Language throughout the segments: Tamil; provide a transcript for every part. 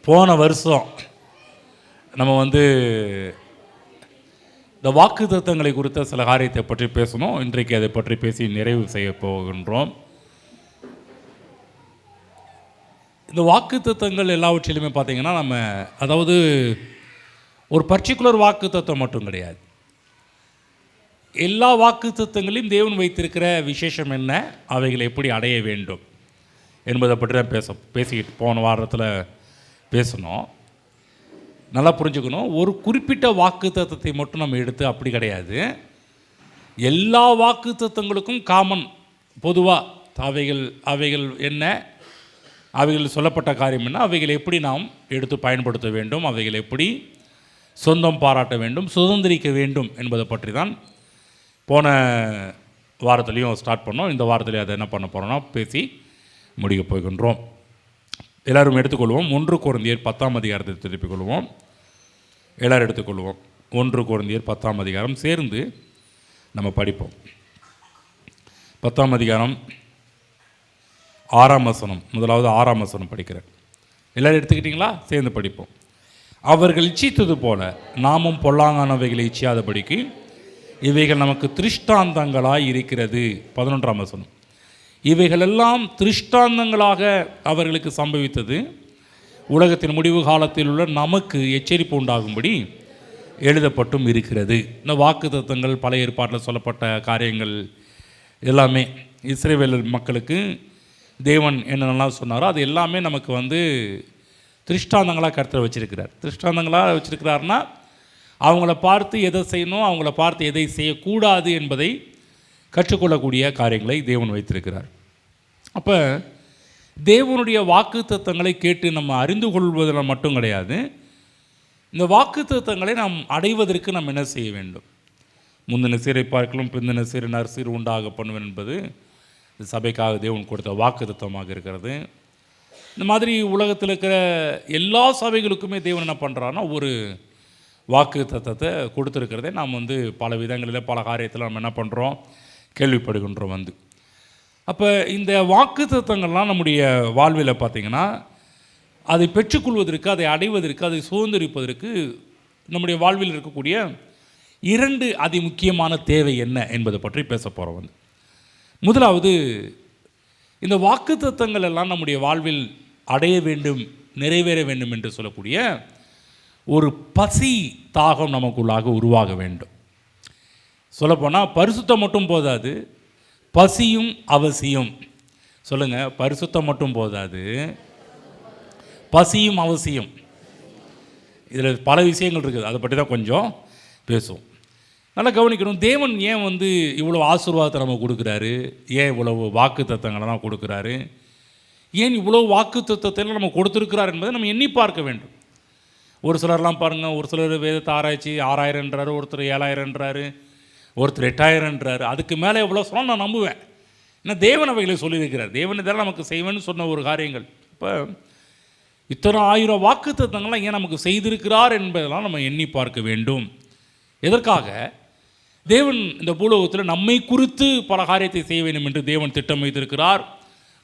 போன வருஷம் நம்ம இந்த வாக்குத்தத்தங்களை குறித்த சில காரியத்தை பற்றி பேசணும். இன்றைக்கு அதை பற்றி பேசி நிறைவு செய்ய போகின்றோம். இந்த வாக்குத்தத்தங்கள் எல்லாவற்றிலுமே பார்த்தீங்கன்னா அதாவது ஒரு பர்டிகுலர் வாக்குத்தத்தம் மட்டும் கிடையாது. எல்லா வாக்குத்தத்தங்களையும் தேவன் வைத்திருக்கிற விசேஷம் என்ன, அவைகளை எப்படி அடைய வேண்டும் என்பதை பற்றி தான் பேசிக்கிட்டு போன வாரத்தில் பேசணும். நல்லா புரிஞ்சுக்கணும். ஒரு குறிப்பிட்ட வாக்குத்தத்தத்தை மட்டும் நம்ம எடுத்து அப்படி கிடையாது. எல்லா வாக்குத்தத்தங்களுக்கும் காமன், பொதுவாக அவைகள் என்ன, அவைகள் சொல்லப்பட்ட காரியம் என்ன, அவைகளை எப்படி நாம் எடுத்து பயன்படுத்த வேண்டும், அவைகளை எப்படி சொந்தம் பாராட்ட வேண்டும், சுதந்திரிக்க வேண்டும் என்பதை பற்றி தான் போன வாரத்துலேயும் ஸ்டார்ட் பண்ணோம். இந்த வாரத்துலேயும் அதை என்ன பண்ண போகிறோம்னா பேசி முடிக்க போகின்றோம். எல்லோரும் எடுத்துக்கொள்வோம். 1 கொரிந்தியர் 10ஆம் அதிகாரத்தை திருப்பிக் கொள்வோம். எல்லோரும் எடுத்துக்கொள்வோம். 1 கொரிந்தியர் 10ஆம் அதிகாரம் சேர்ந்து நம்ம படிப்போம். 10ஆம் அதிகாரம் 6ஆம் வசனம், முதலாவது 6ஆம் வசனம் படிக்கிறேன். எல்லோரும் எடுத்துக்கிட்டிங்களா? சேர்ந்து படிப்போம். அவர்கள் இச்சித்தது போல நாமும் பொல்லாங்கானவைகளை இச்சியாதபடிக்கு இவைகள் நமக்கு திருஷ்டாந்தங்களாய் இருக்கிறது. 11ஆம் வசனம். இவைகளெல்லாம் திருஷ்டாந்தங்களாக அவர்களுக்கு சம்பவித்தது, உலகத்தின் முடிவு காலத்தில் உள்ள நமக்கு எச்சரிப்பு உண்டாகும்படி எழுதப்பட்டும் இருக்கிறது. இந்த வாக்குத்தத்தங்கள் பழைய ஏற்பாட்டில் சொல்லப்பட்ட காரியங்கள் எல்லாமே இஸ்ரவேல் மக்களுக்கு தேவன் என்னென்னலாம் சொன்னாரோ அது எல்லாமே நமக்கு திருஷ்டாந்தங்களாக கருத்தில் வச்சிருக்கிறார். திருஷ்டாந்தங்களாக வச்சிருக்கிறாருன்னா அவங்கள பார்த்து எதை செய்யணும், அவங்கள பார்த்து எதை செய்யக்கூடாது என்பதை கற்றுக்கொள்ளக்கூடிய காரியங்களை தேவன் வைத்திருக்கிறார். அப்போ தேவனுடைய வாக்குத்தத்தங்களை கேட்டு நம்ம அறிந்து கொள்வதில் மட்டும் கிடையாது, இந்த வாக்குத்தத்தங்களை நாம் அடைவதற்கு நம்ம என்ன செய்ய வேண்டும். முந்தின சீரை பார்க்கலாம் பிந்தின சீரை நற்சீர் உண்டாக பண்ணுவேன் என்பது சபைக்காக தேவன் கொடுத்த வாக்குத்தத்தமாக இருக்கிறது. இந்த மாதிரி உலகத்தில் இருக்கிற எல்லா சபைகளுக்குமே தேவன் என்ன பண்ணுறாருன்னா ஒரு வாக்குத்தத்தத்தை கொடுத்துருக்கிறதே நாம் பல விதங்களில் பல காரியத்தில் நம்ம என்ன பண்ணுறோம், கேள்விப்படுகின்றோம். அப்போ இந்த வாக்குத்தத்தங்கள்லாம் நம்முடைய வாழ்வில் பார்த்திங்கன்னா அதை பெற்றுக்கொள்வதற்கு, அதை அடைவதற்கு, அதை சுதந்திரிப்பதற்கு நம்முடைய வாழ்வில் இருக்கக்கூடிய 2 அதிமுக்கியமான தேவை என்ன என்பதை பற்றி பேச போகிறோம். முதலாவது, இந்த வாக்குத்தத்தங்கள் எல்லாம் நம்முடைய வாழ்வில் அடைய வேண்டும், நிறைவேற வேண்டும் என்று சொல்லக்கூடிய ஒரு பசி தாகம் நமக்குள்ளாக உருவாக வேண்டும். சொல்லப்போனால் பரிசுத்தம் மட்டும் போதாது, பசியும் அவசியம். சொல்லுங்கள், பரிசுத்தம் மட்டும் போதாது, பசியும் அவசியம். இதில் பல விஷயங்கள் இருக்குது, அதை பற்றி தான் கொஞ்சம் பேசுவோம். நல்லா கவனிக்கணும். தேவன் ஏன் இவ்வளோ ஆசீர்வாதத்தை நம்ம கொடுக்குறாரு, ஏன் இவ்வளவு வாக்கு தத்தங்களெல்லாம் கொடுக்குறாரு, ஏன் இவ்வளோ வாக்கு தத்தத்தைலாம் நம்ம கொடுத்துருக்கிறார் என்பதை நம்ம எண்ணி பார்க்க வேண்டும். ஒரு சிலர்லாம் பாருங்கள், ஒரு சிலர் வேதத்தை ஆராய்ச்சி 6000ன்றாரு, ஒருத்தர் 7000ன்றாரு, ஒருத்தர் 8000ன்றாரு. அதுக்கு மேலே எவ்வளோ சொன்னால் நான் நம்புவேன். ஏன்னா தேவன் அவைகளை சொல்லியிருக்கிறார். தேவன் இதெல்லாம் நமக்கு செய்வேன்னு சொன்ன ஒரு காரியங்கள். இப்போ இத்தனை 1000 வாக்கு தத்தங்கள்லாம் ஏன் நமக்கு செய்திருக்கிறார் என்பதெல்லாம் நம்ம எண்ணி பார்க்க வேண்டும். எதற்காக? தேவன் இந்த பூலோகத்தில் நம்மை குறித்து பல காரியத்தை செய்ய வேண்டும் என்று தேவன் திட்டம் வைத்திருக்கிறார்,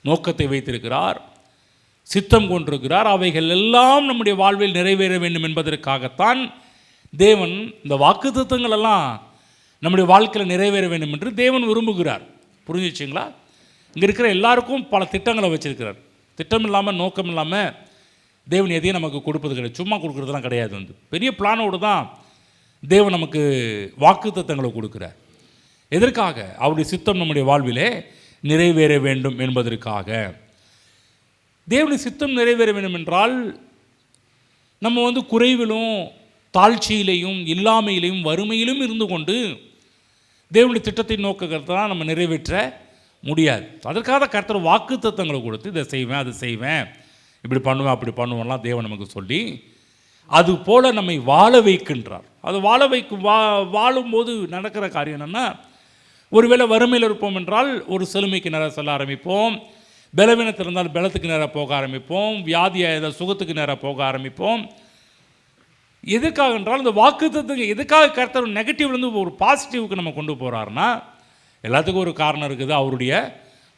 நோக்கத்தை வைத்திருக்கிறார், சித்தம் கொண்டிருக்கிறார். அவைகள் எல்லாம் நம்முடைய வாழ்வில் நிறைவேற வேண்டும் என்பதற்காகத்தான் தேவன் இந்த வாக்குத்தத்தங்கள் எல்லாம் நம்முடைய வாழ்க்கையில் நிறைவேற வேண்டும் என்று தேவன் விரும்புகிறார். புரிஞ்சிச்சிங்களா? இங்கே இருக்கிற எல்லாருக்கும் பல திட்டங்களை வச்சுருக்கிறார். திட்டம் இல்லாமல், நோக்கம் இல்லாமல் தேவன் எதையும் நமக்கு கொடுப்பது கிடையாது, சும்மா கொடுக்குறதுலாம் கிடையாது. பெரிய பிளானோடு தான் தேவன் நமக்கு வாக்குத்தத்தங்களை கொடுக்குறார். எதற்காக? அவருடைய சித்தம் நம்முடைய வாழ்விலே நிறைவேற வேண்டும் என்பதற்காக. தேவனுடைய சித்தம் நிறைவேற வேண்டும் என்றால் நம்ம குறைவிலும் தாழ்ச்சியிலையும் இல்லாமையிலையும் வறுமையிலும் இருந்து கொண்டு தேவனுடைய திட்டத்தின் நோக்கத்தான் நம்ம நிறைவேற்ற முடியாது. அதற்காக கர்த்தர் வாக்குத்தத்தங்களை கொடுத்து இதை செய்வேன், அது செய்வேன், இப்படி பண்ணுவேன், அப்படி பண்ணுவேன்லாம் தேவன் நமக்கு சொல்லி அது போல் நம்மை வாழ வைக்கின்றார். அது வாழும்போது நடக்கிற காரியம் என்னென்னா, ஒருவேளை வறுமையில் இருப்போம் என்றால் ஒரு செழுமைக்கு நேராக செல்ல ஆரம்பிப்போம், பலவீனத்தில் இருந்தால் பலத்துக்கு நேராக போக ஆரம்பிப்போம், வியாதியாக இருந்தால் சுகத்துக்கு நேராக போக ஆரம்பிப்போம். எதுக்காக என்றால் இந்த வாக்குத்தத்தத்துக்கு எதுக்காக கர்த்தர் நெகட்டிவ்லேருந்து ஒரு பாசிட்டிவுக்கு நம்ம கொண்டு போகிறாருன்னா எல்லாத்துக்கும் ஒரு காரணம் இருக்குது. அவருடைய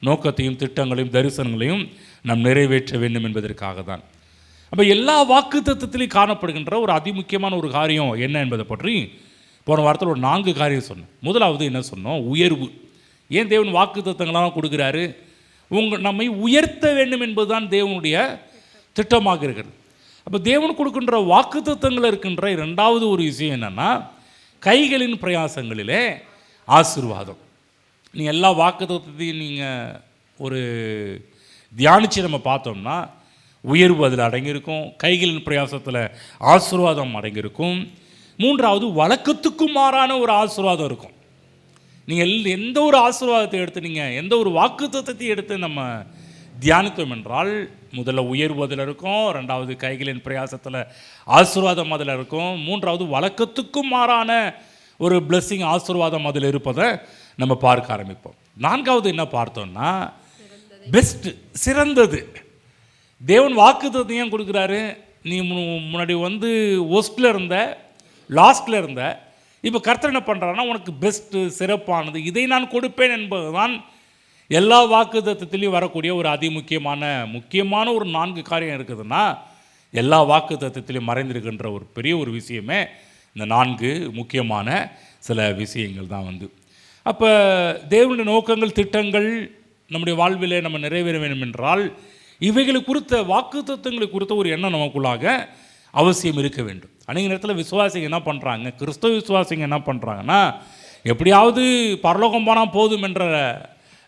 நோக்கத்தையும் திட்டங்களையும் தரிசனங்களையும் நாம் நிறைவேற்ற வேண்டும் என்பதற்காக தான். அப்போ எல்லா வாக்குத்தத்தத்திலையும் காணப்படுகின்ற ஒரு அதிமுக்கியமான ஒரு காரியம் என்ன என்பதை பற்றி போன வாரத்தில் ஒரு 4 காரியம் சொன்னோம். முதலாவது என்ன சொன்னோம்? உயர்வு. ஏன் தேவன் வாக்குத்தத்தங்களாம் கொடுக்குறாரு? நம்மை உயர்த்த வேண்டும் என்பதுதான் தேவனுடைய திட்டமாக இருக்கிறது. அப்போ தேவன் கொடுக்கின்ற வாக்குத்தத்தங்கள் இருக்கின்ற 2வது ஒரு விஷயம் என்னென்னா, கைகளின் பிரயாசங்களிலே ஆசீர்வாதம். நீங்கள் எல்லா வாக்குத்தத்தத்தையும் நீங்கள் ஒரு தியானித்து நம்ம பார்த்தோம்னா உயர்வு அதில் அடங்கியிருக்கும், கைகளின் பிரயாசத்தில் ஆசீர்வாதம் அடங்கியிருக்கும். 3வது வழக்கத்துக்கும் மாறான ஒரு ஆசீர்வாதம் இருக்கும். நீங்கள் எந்த ஒரு ஆசீர்வாதத்தை எடுத்து, நீங்கள் எந்த ஒரு வாக்குத்தத்தத்தை எடுத்து நம்ம தியானித்தோம் என்றால், முதல்ல உயர்வு அதில் இருக்கும், 2வது கைகளின் பிரயாசத்தில் ஆசீர்வாதம் அதில் இருக்கும், 3வது வழக்கத்துக்கும் மாறான ஒரு பிளெஸ்ஸிங் ஆசீர்வாதம் அதில் இருப்பதை நம்ம பார்க்க ஆரம்பிப்போம். 4வது என்ன பார்த்தோம்னா, பெஸ்ட்டு, சிறந்தது. தேவன் வாக்குத்தத்தத்தை ஏன் கொடுக்குறாரு? நீ முன்னாடி வந்து ஒஸ்ட்டில் இருந்த, லாஸ்ட்டில் இருந்த, இப்போ கர்த்தர் என்ன பண்ணுறாருன்னா, உனக்கு பெஸ்ட்டு, சிறப்பானது, இதை நான் கொடுப்பேன் என்பது தான் எல்லா வாக்குத்தத்தத்திலையும் வரக்கூடிய ஒரு முக்கியமான ஒரு 4 காரியம் இருக்குதுன்னா, எல்லா வாக்குத்தத்தத்திலையும் மறைந்திருக்கின்ற ஒரு பெரிய ஒரு விஷயமே இந்த 4 முக்கியமான சில விஷயங்கள் தான் வந்து. அப்போ தேவனுடைய நோக்கங்கள், திட்டங்கள் நம்முடைய வாழ்விலே நம்ம நிறைவேற வேண்டும் என்றால், இவைகளை குறித்த வாக்குத்தத்தங்களை குறித்த ஒரு எண்ணம் நமக்குள்ளாக அவசியம் இருக்க வேண்டும். அநேக நேரத்தில் விசுவாசிங்க என்ன பண்ணுறாங்க, கிறிஸ்தவ விசுவாசிங்க என்ன பண்ணுறாங்கன்னா, எப்படியாவது பரலோகம் போனால் போதும் என்ற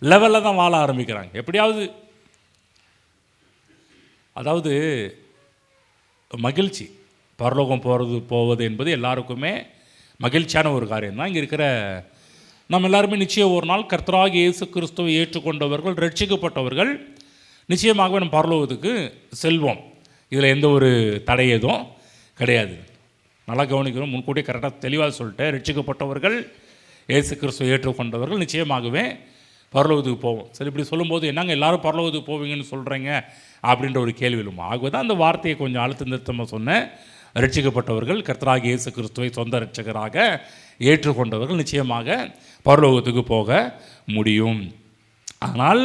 லெவலில் தான் வாழ ஆரம்பிக்கிறாங்க. எப்படியாவது, அதாவது மகிழ்ச்சி, பரலோகம் போவது என்பது எல்லாருக்குமே மகிழ்ச்சியான ஒரு காரியம் தான். இங்கே இருக்கிற நம்ம எல்லாருமே நிச்சயம் ஒரு நாள் கர்த்தராகிய இயேசு கிறிஸ்துவை ஏற்றுக்கொண்டவர்கள், ரட்சிக்கப்பட்டவர்கள் நிச்சயமாகவே நம்ம பரலோகத்துக்கு செல்வோம். இதில் எந்த ஒரு தடை எதுவும் கிடையாது. நல்லா கவனிக்கணும், முன்கூட்டியே கரெக்டாக தெளிவாக சொல்லிட்டேன். ரட்சிக்கப்பட்டவர்கள், இயேசு கிறிஸ்துவை ஏற்றுக்கொண்டவர்கள் நிச்சயமாகவே பரலோகத்துக்கு போவோம். சரி, இப்படி சொல்லும்போது என்னங்க எல்லாரும் பரலோகத்துக்கு போவீங்கன்னு சொல்கிறீங்க அப்படின்ற ஒரு கேள்வி எழுமா. ஆகவே தான் அந்த வார்த்தையை கொஞ்சம் அழுத்த நிறுத்தமாக சொன்னேன். ரட்சிக்கப்பட்டவர்கள், கர்த்தராகிய இயேசு கிறிஸ்துவை சொந்த ரட்சகராக ஏற்றுக்கொண்டவர்கள் நிச்சயமாக பரலோகத்துக்கு போக முடியும். ஆனால்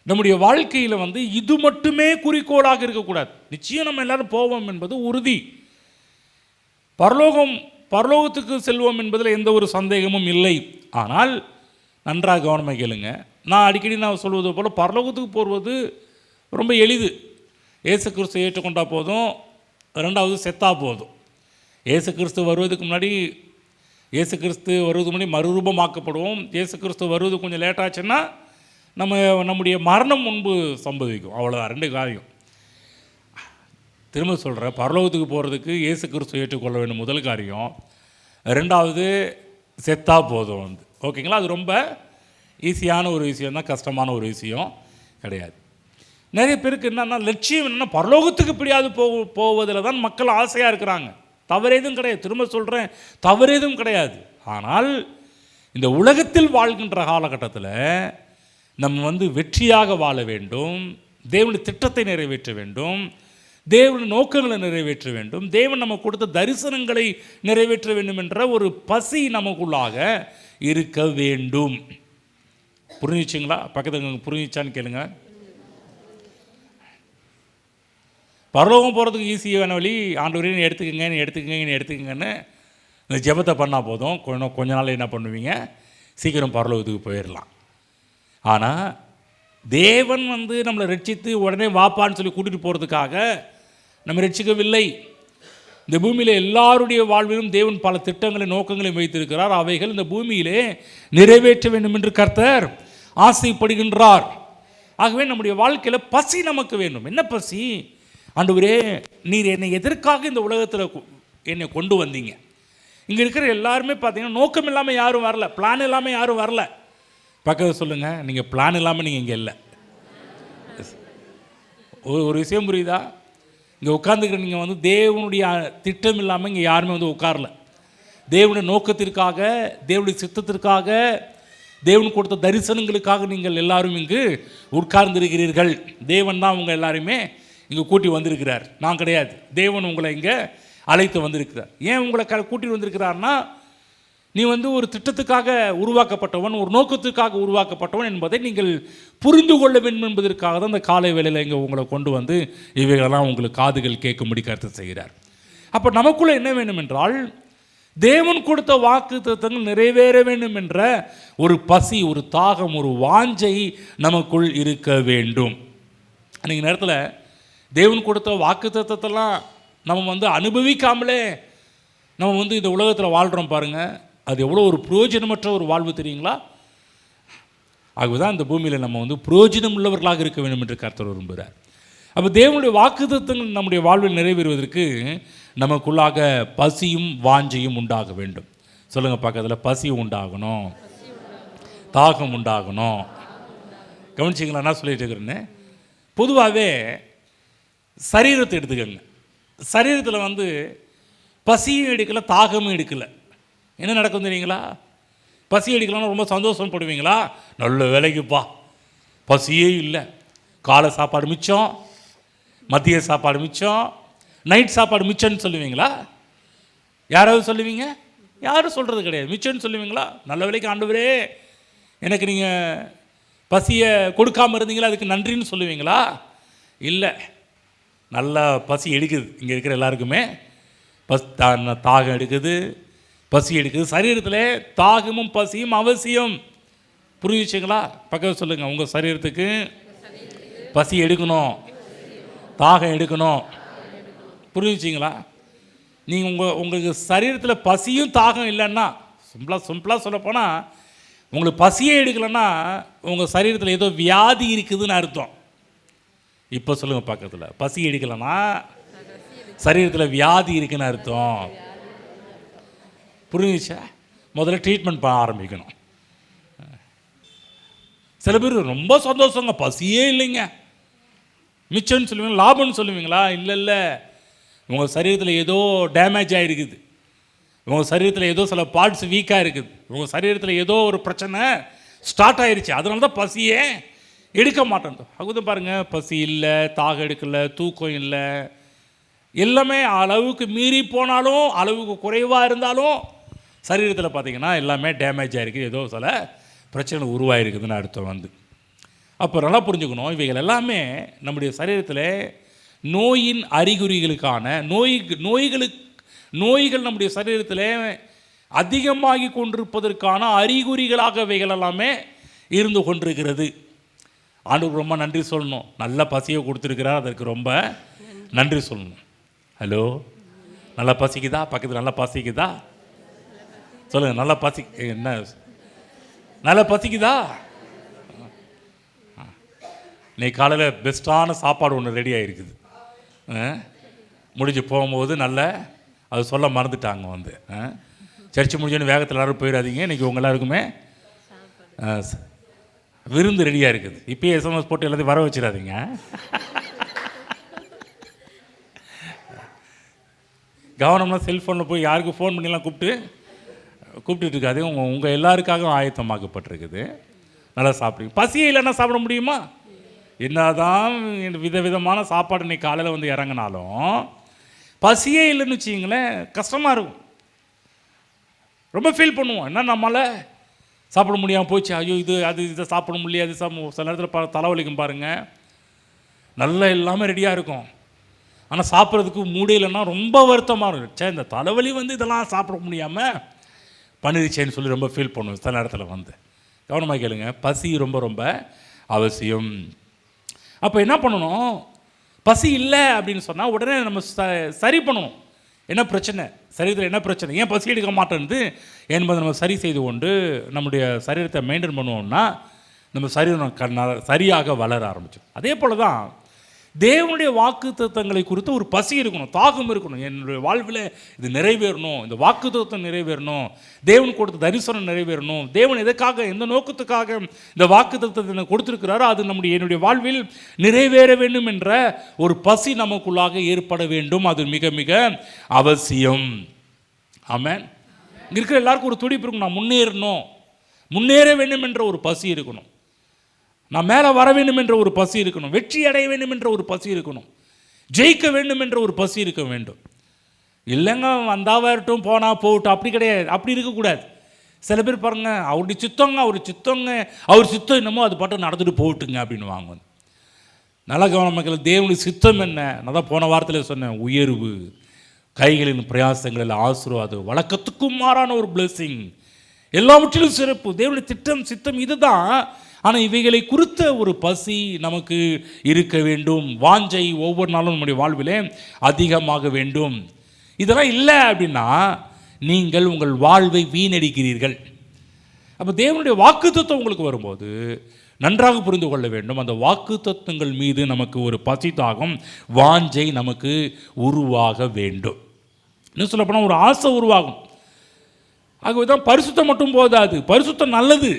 நம்முடைய வாழ்க்கையில் வந்து இது மட்டுமே குறிக்கோளாக இருக்கக்கூடாது. நிச்சயம் நம்ம எல்லாரும் போவோம் என்பது உறுதி. பரலோகத்துக்கு செல்வோம் என்பதில் எந்த ஒரு சந்தேகமும் இல்லை. ஆனால் நன்றாக கவனமாக கேளுங்க. நான் அடிக்கடி சொல்வது போல் பரலோகத்துக்கு போவது ரொம்ப எளிது. இயேசு கிறிஸ்து ஏற்றுக்கொண்டால் போதும், 2வது செத்தா போதும். இயேசு கிறிஸ்து வருவதுக்கு முன்னாடி மறுரூபமாக்கப்படுவோம். இயேசு கிறிஸ்து வருவது கொஞ்சம் லேட்டாச்சுன்னா நம்முடைய மரணம் முன்பு சம்பவிக்கும். அவ்வளோதான், 2 காரியம். திரும்ப சொல்கிறேன், பரலோகத்துக்கு போகிறதுக்கு இயேசு கிறிஸ்து ஏற்றுக்கொள்ள வேண்டும் முதல் காரியம். 2வது செத்தா போதும் வந்து. ஓகேங்களா? அது ரொம்ப ஈஸியான ஒரு விஷயம் தான், கஷ்டமான ஒரு விஷயம் கிடையாது. நிறைய பேருக்கு என்னென்னா லட்சியம் என்னென்னா பரலோகத்துக்கு இப்படியாவது போவதில் தான் மக்கள் ஆசையாக இருக்கிறாங்க. தவறேதும் கிடையாது. திரும்ப சொல்கிறேன், தவறேதும் கிடையாது. ஆனால் இந்த உலகத்தில் வாழ்கின்ற காலகட்டத்தில் நம்ம வந்து வெற்றியாக வாழ வேண்டும், தேவனுடைய திட்டத்தை நிறைவேற்ற வேண்டும், தேவனுடைய நோக்கங்களை நிறைவேற்ற வேண்டும், தேவன் நம்ம கொடுத்த தரிசனங்களை நிறைவேற்ற வேண்டும் என்ற ஒரு பசி நமக்குள்ளாக இருக்க வேண்டும். புரிஞ்சிச்சிங்களா? பக்கத்துக்கு புரிஞ்சிச்சான்னு கேளுங்க. பரலோகம் போகிறதுக்கு ஈஸியான வழி, ஆண்டவரே நீ எடுத்துக்கங்கன்னு இந்த ஜெபத்தை பண்ணால் போதும். கொஞ்ச நாள் என்ன பண்ணுவீங்க, சீக்கிரம் பரலோகத்துக்கு போயிடலாம். ஆனால் தேவன் வந்து நம்மளை ரட்சித்து உடனே வாப்பான்னு சொல்லி கூட்டிகிட்டு போகிறதுக்காக நம்ம ரட்சிக்கவில்லை. இந்த பூமியில் எல்லாருடைய வாழ்விலும் தேவன் பல திட்டங்களை, நோக்கங்களை வைத்திருக்கிறார். அவைகள் இந்த பூமியிலே நிறைவேற்ற வேண்டும் என்று கர்த்தர் ஆசைப்படுகின்றார். ஆகவே நம்முடைய வாழ்க்கையில் பசி நமக்கு வேண்டும். என்ன பசி? ஆண்டவரே, நீர் என்னை எதற்காக இந்த உலகத்தில் என்னை கொண்டு வந்தீங்க? இங்கே இருக்கிற எல்லாருமே பார்த்தீங்கன்னா நோக்கம் இல்லாமல் யாரும் வரல, பிளான் இல்லாமல் யாரும் வரல. பக்கத்தில் சொல்லுங்கள், நீங்கள் பிளான் இல்லாமல் நீங்கள் இங்கே இல்லை. ஒரு விஷயம் புரியுதா? இங்கே உட்காந்துக்கிற நீங்கள் வந்து தேவனுடைய திட்டம் இல்லாமல் இங்கே யாருமே வந்து உட்காரல. தேவனுடைய நோக்கத்திற்காக, தேவனுடைய சித்தத்திற்காக, தேவன் கொடுத்த தரிசனங்களுக்காக நீங்கள் எல்லாரும் இங்கு உட்கார்ந்திருக்கிறீர்கள். தேவன் தான் உங்கள் எல்லாருமே இங்கே கூட்டி வந்திருக்கிறார், நான் கிடையாது. தேவன் உங்களை இங்கே அழைத்து வந்திருக்கிறார். ஏன் உங்களை கூட்டி வந்திருக்கிறார்னா, நீ ஒரு திட்டத்துக்காக உருவாக்கப்பட்டவன், ஒரு நோக்கத்துக்காக உருவாக்கப்பட்டவன் என்பதை நீங்கள் புரிந்து கொள்ள வேண்டும் என்பதற்காக தான் இந்த காலை வேளையில் இங்கே உங்களை கொண்டு வந்து இவைகளெல்லாம் உங்களுக்கு காதுகள் கேட்கும்படி கருத்து செய்கிறார். அப்போ நமக்குள்ளே என்ன வேண்டும் என்றால், தேவன் கொடுத்த வாக்கு தத்தங்கள் நிறைவேற வேண்டும் என்ற ஒரு பசி, ஒரு தாகம், ஒரு வாஞ்சை நமக்குள் இருக்க வேண்டும். அன்றைக்கி நேரத்தில் தேவன் கொடுத்த வாக்கு தத்தத்தெல்லாம் நம்ம அனுபவிக்காமலே நம்ம இந்த உலகத்தில் வாழ்கிறோம் பாருங்கள். அது எவ்வளோ ஒரு பிரயோஜனமற்ற ஒரு வாழ்வு தெரியுங்களா? ஆகவேதான் இந்த பூமியில் நம்ம பிரயோஜனம் உள்ளவர்களாக இருக்க வேண்டும் என்று கர்த்தர் விரும்புகிறார். அப்போ தேவனுடைய வாக்குத்தத்தங்கள் நம்முடைய வாழ்வில் நிறைவேறுவதற்கு நமக்குள்ளாக பசியும் வாஞ்சையும் உண்டாக வேண்டும். சொல்லுங்கள் பக்கத்தில், பசி உண்டாகணும், தாகம் உண்டாகணும். கவனிச்சிங்களா என்ன சொல்லிட்டு இருக்கிறேன்னு? பொதுவாகவே சரீரத்தை எடுத்துக்கங்க. சரீரத்தில் பசியும் எடுக்கலை, தாகமும் எடுக்கலை. என்ன நடக்கும் தெரியுங்களா? பசி எடுக்கலாம்னு ரொம்ப சந்தோஷப்படுவீங்களா? நல்ல வேலைக்குப்பா, பசியே இல்லை, காலை சாப்பாடு மிச்சம், மதிய சாப்பாடு மிச்சம், நைட் சாப்பாடு மிச்சம்னு சொல்லுவீங்களா? யாராவது சொல்லுவீங்க? யாரும் சொல்கிறது கிடையாது. மிச்சம்னு சொல்லுவீங்களா? நல்ல வேலைக்கு ஆண்டவரே எனக்கு நீங்கள் பசியை கொடுக்காமல் இருந்தீங்களா, அதுக்கு நன்றின்னு சொல்லுவீங்களா? இல்லை, நல்லா பசி எடுக்குது. இங்கே இருக்கிற எல்லாருக்குமே தாகம் எடுக்குது, பசி எடுக்குது. சரீரத்தில் தாகமும் பசியும் அவசியம். புரிஞ்சுச்சுங்களா? பக்கத்தில் சொல்லுங்கள், உங்கள் சரீரத்துக்கு பசி எடுக்கணும், தாகம் எடுக்கணும். புரிஞ்சுச்சிங்களா? நீங்கள் உங்களுக்கு சரீரத்தில் பசியும் தாகம் இல்லைன்னா, சிம்பிளாக சொல்லப்போனால், உங்களுக்கு பசியே எடுக்கலைன்னா உங்கள் சரீரத்தில் ஏதோ வியாதி இருக்குதுன்னு அர்த்தம். இப்போ சொல்லுங்கள் பக்கத்தில், பசி எடுக்கலைன்னா சரீரத்தில் வியாதி இருக்குன்னு அர்த்தம். புரிஞ்சுச்சா? முதல்ல ட்ரீட்மெண்ட் பண்ண ஆரம்பிக்கணும். சில பேர் ரொம்ப சந்தோஷங்க, பசியே இல்லைங்க, மிச்சம்னு சொல்லுவீங்களா, லாபம்னு சொல்லுவீங்களா? இல்லை, உங்கள் சரீரத்தில் ஏதோ டேமேஜ் ஆகிருக்குது, உங்கள் சரீரத்தில் ஏதோ சில பார்ட்ஸ் வீக்காக இருக்குது, உங்கள் சரீரத்தில் ஏதோ ஒரு பிரச்சனை ஸ்டார்ட் ஆகிருச்சு, அதனால தான் பசியே எடுக்க மாட்டேன். அதுதான் பாருங்கள், பசி இல்லை, தாகம் எடுக்கலை, தூக்கம் இல்லை, எல்லாமே அளவுக்கு மீறி போனாலும், அளவுக்கு குறைவாக இருந்தாலும் சரீரத்தில் பார்த்திங்கன்னா எல்லாமே டேமேஜ் ஆகிருக்கு, ஏதோ சில பிரச்சனை உருவாகிருக்குதுன்னு அர்த்தம். அப்போ நல்லா புரிஞ்சுக்கணும், இவைகள் எல்லாமே நம்முடைய சரீரத்தில் நோயின் அறிகுறிகளுக்கான நோய்கள் நம்முடைய சரீரத்தில் அதிகமாகி கொண்டிருப்பதற்கான அறிகுறிகளாக இவைகள் எல்லாமே இருந்து கொண்டிருக்கிறது. ஆண்டவருக்கு ரொம்ப நன்றி சொல்லணும். நல்ல பசியை கொடுத்துருக்கிறார், அதற்கு ரொம்ப நன்றி சொல்லணும். ஹலோ, நல்லா பசிக்குதா? பக்கத்தில் நல்லா பசிக்குதா? சொல்லுங்கள், நல்லா பசி என்ன நல்லா பசிக்குதா? இன்னைக்கு காலையில் பெஸ்ட்டான சாப்பாடு ஒன்று ரெடி ஆகிருக்குது. முடிஞ்சு போகும்போது நல்ல அது சொல்ல மறந்துட்டாங்க. சர்ச்சு முடிஞ்சோன்னு வேகத்தில் எல்லோரும் போயிடாதீங்க. இன்றைக்கி உங்கள் எல்லாருக்குமே விருந்து ரெடியாக இருக்குது. இப்போயே எஸ்எம்எஸ் போட்டு எல்லாத்தையும் வர வச்சிடாதீங்க. கவனம்னா செல்ஃபோனில் போய் யாருக்கும் ஃபோன் பண்ணிலாம் கூப்பிட்டுட்டு இருக்காது. உங்கள் எல்லாருக்காகவும் ஆயத்தமாக்கப்பட்டிருக்குது. நல்லா சாப்பிடுங்க. பசியே இல்லைன்னா சாப்பிட முடியுமா? என்னதான் விதவிதமான சாப்பாடு இன்னைக்கு காலையில் இறங்கினாலும் பசியே இல்லைன்னு வச்சிங்களேன், கஷ்டமாக இருக்கும். ரொம்ப ஃபீல் பண்ணுவோம். என்ன நம்மளால் சாப்பிட முடியாமல் போச்சு, ஐயோ இதை சாப்பிட முடியாது. சில நேரத்தில் தலைவலிக்கும் பாருங்கள். நல்லா எல்லாமே ரெடியாக இருக்கும், ஆனால் சாப்பிட்றதுக்கு மூடையிலன்னா ரொம்ப வருத்தமாக இருக்கும். சே, இந்த தலைவலி இதெல்லாம் சாப்பிட முடியாமல் பண்ணிருச்சேன்னு சொல்லி ரொம்ப ஃபீல் பண்ணுவோம் சில நேரத்தில். கவனமாக கேளுங்க, பசி ரொம்ப ரொம்ப அவசியம். அப்போ என்ன பண்ணணும்? பசி இல்லை அப்படின்னு சொன்னால் உடனே நம்ம சரி பண்ணணும். என்ன பிரச்சனை, சரீரத்தில் என்ன பிரச்சனை, ஏன் பசி எடுக்க மாட்டேன்து என்பதை நம்ம சரி செய்து கொண்டு நம்முடைய சரீரத்தை மெயின்டைன் பண்ணுவோம்னா நம்ம சரீரம் சரியாக வளர ஆரம்பிச்சோம். அதே போல் தான் தேவனுடைய வாக்குத்தத்தங்களை குறித்து ஒரு பசி இருக்கணும், தாகம் இருக்கணும். என்னுடைய வாழ்வில் இது நிறைவேறணும், இந்த வாக்குத்தத்தம் நிறைவேறணும், தேவன் கொடுத்த தரிசனம் நிறைவேறணும், தேவன் எதுக்காக எந்த நோக்கத்துக்காக இந்த வாக்குத்தத்தத்தை கொடுத்துருக்கிறாரோ அது என்னுடைய வாழ்வில் நிறைவேற வேண்டும் என்ற ஒரு பசி நமக்குள்ளாக ஏற்பட வேண்டும். அது மிக மிக அவசியம். ஆமென். இங்கே இருக்கிற எல்லாருக்கும் ஒரு துடிப்பு இருக்கும், நான் முன்னேற வேண்டும் என்ற ஒரு பசி இருக்கணும், நான் மேலே வர வேண்டும் என்ற ஒரு பசி இருக்கணும், வெற்றி அடைய வேண்டும் என்ற ஒரு பசி இருக்கணும், ஜெயிக்க வேண்டும் என்ற ஒரு பசி இருக்க வேண்டும். இல்லைங்க வந்தால் வரட்டும் போனால் போகட்டும், அப்படி கிடையாது. அப்படி இருக்கக்கூடாது. சில பேர் பாருங்க, அவருடைய சித்தங்க அவர் சித்தம் என்னமோ அது பாட்டு நடந்துட்டு போட்டுங்க அப்படின்னு வாங்க. நல்ல கவனம் மக்கள், தேவனுடைய சித்தம் என்ன? நான் தான் போன வாரத்தில் சொன்னேன், உயர்வு, கைகளின் பிரயாசங்களில் ஆசீர்வாதம், வழக்கத்துக்கும் மாறான ஒரு பிளெஸிங், எல்லாவற்றிலும் சிறப்பு. தேவனுடைய திட்டம் சித்தம் இதுதான். ஆனால் இவைகளை குறித்த ஒரு பசி நமக்கு இருக்க வேண்டும். வாஞ்சை ஒவ்வொரு நாளும் நம்முடைய வாழ்விலே அதிகமாக வேண்டும். இதெல்லாம் இல்லை அப்படின்னா நீங்கள் உங்கள் வாழ்வை வீணடிக்கிறீர்கள். அப்போ தேவனுடைய வாக்குத்தத்தம் உங்களுக்கு வரும்போது நன்றாக புரிந்து கொள்ள வேண்டும். அந்த வாக்குத்தத்தங்கள் மீது நமக்கு ஒரு பசி தாகம், வாஞ்சை நமக்கு உருவாக வேண்டும். இன்னும் சொல்லப்போனால் ஒரு ஆசை உருவாகும். ஆகவே தான் பரிசுத்தம் மட்டும் போதாது. பரிசுத்தம் நல்லது,